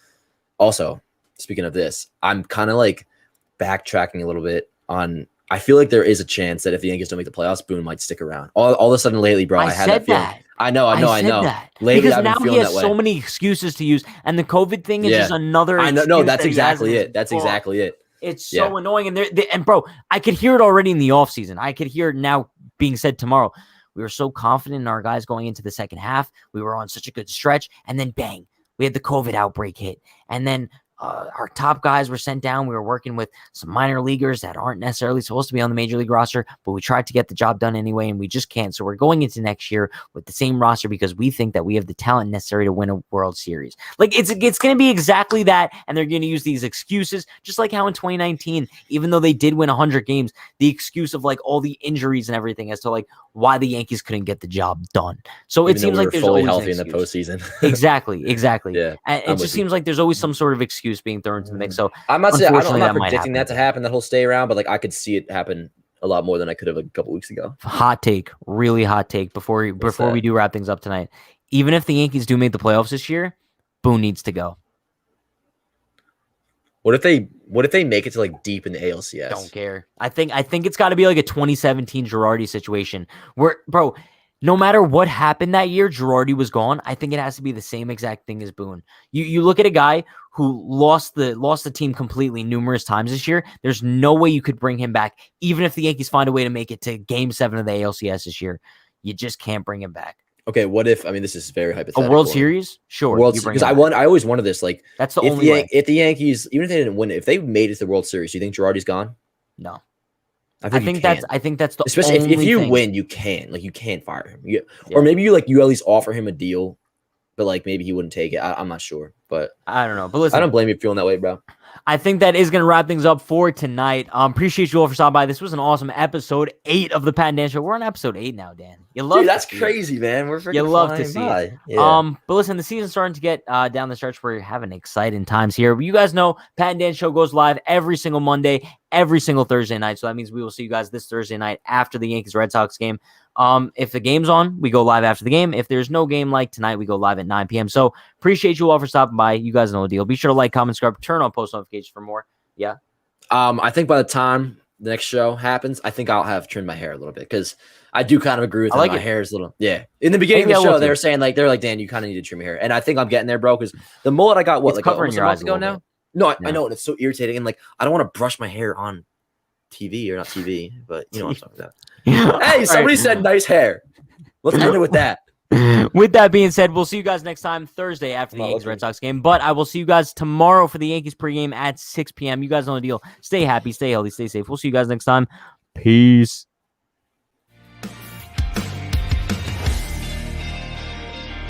also speaking of this, I'm kind of like backtracking a little bit on. I feel like there is a chance that if the Yankees don't make the playoffs, Boone might stick around. All of a sudden lately, bro, I had that feeling. I know. Lately, because I've now been he has that way. so many excuses to use, and the COVID thing is just another. I know. No, that's exactly it. That's exactly it. It's so annoying, and bro, I could hear it already in the offseason. I could hear it now being said tomorrow. We were so confident in our guys going into the second half. We were on such a good stretch, and then bang, we had the COVID outbreak hit, and then. Our top guys were sent down. We were working with some minor leaguers that aren't necessarily supposed to be on the major league roster, but we tried to get the job done anyway, and we just can't. So we're going into next year with the same roster because we think that we have the talent necessary to win a World Series. Like it's going to be exactly that, and they're going to use these excuses, just like how in 2019, even though they did win 100 games, the excuse of like all the injuries and everything as to like why the Yankees couldn't get the job done. So it seems like there's fully always healthy in the postseason. Exactly. Yeah, and it just seems like there's always some sort of excuse being thrown into the mix. So I'm not predicting that to happen, that he'll stay around, but like I could see it happen a lot more than I could have a couple weeks ago. Hot take, really hot take before we do wrap things up tonight. Even if the Yankees do make the playoffs this year, Boone needs to go. What if they make it to like deep in the ALCS? Don't care. I think it's got to be like a 2017 Girardi situation where, bro, no matter what happened that year, Girardi was gone. I think it has to be the same exact thing as Boone. You look at a guy who lost the team completely numerous times this year. There's no way you could bring him back, even if the Yankees find a way to make it to Game 7 of the ALCS this year. You just can't bring him back. Okay, what if? I mean, this is very hypothetical. A World Series, sure. Because I always wanted this. Like, that's the only way. If the Yankees, even if they didn't win it, if they made it to the World Series, do you think Girardi's gone? No. I think that's the especially only if you thing. win, you can't fire him. Or maybe you at least offer him a deal but like maybe he wouldn't take it. I'm not sure, but I don't know. But listen, I don't blame you for feeling that way, bro. I think that is going to wrap things up for tonight. Appreciate you all for stopping by. This was an awesome episode 8 of the Pat and Dan Show. We're on episode 8 now, Dan. You love Dude, that's crazy, man. We're freaking You love to flying see by. it. Yeah. But listen, the season's starting to get down the stretch. We're having exciting times here. You guys know Pat and Dan Show goes live every single Monday, every single Thursday night. So that means we will see you guys this Thursday night after the Yankees Red Sox game. If the game's on, we go live after the game. If there's no game like tonight, we go live at 9 p.m. So appreciate you all for stopping by. You guys know the deal. Be sure to like, comment, subscribe, turn on post notifications for more. Yeah. I think by the time the next show happens, I think I'll have trimmed my hair a little bit because I do kind of agree with him. My hair is a little, In the beginning of the show, they were saying they're like, Dan, you kind of need to trim your hair, and I think I'm getting there, bro. Because the mullet I got, covering your eyes ago now? No, I know, and it's so irritating, and like I don't want to brush my hair on TV or not TV, but you know what I'm talking about. Hey, somebody said nice hair. Let's end it with that. With that being said, we'll see you guys next time Thursday after the Yankees Red Sox game. But I will see you guys tomorrow for the Yankees pregame at 6 p.m. You guys know the deal. Stay happy, stay healthy, stay safe. We'll see you guys next time. Peace.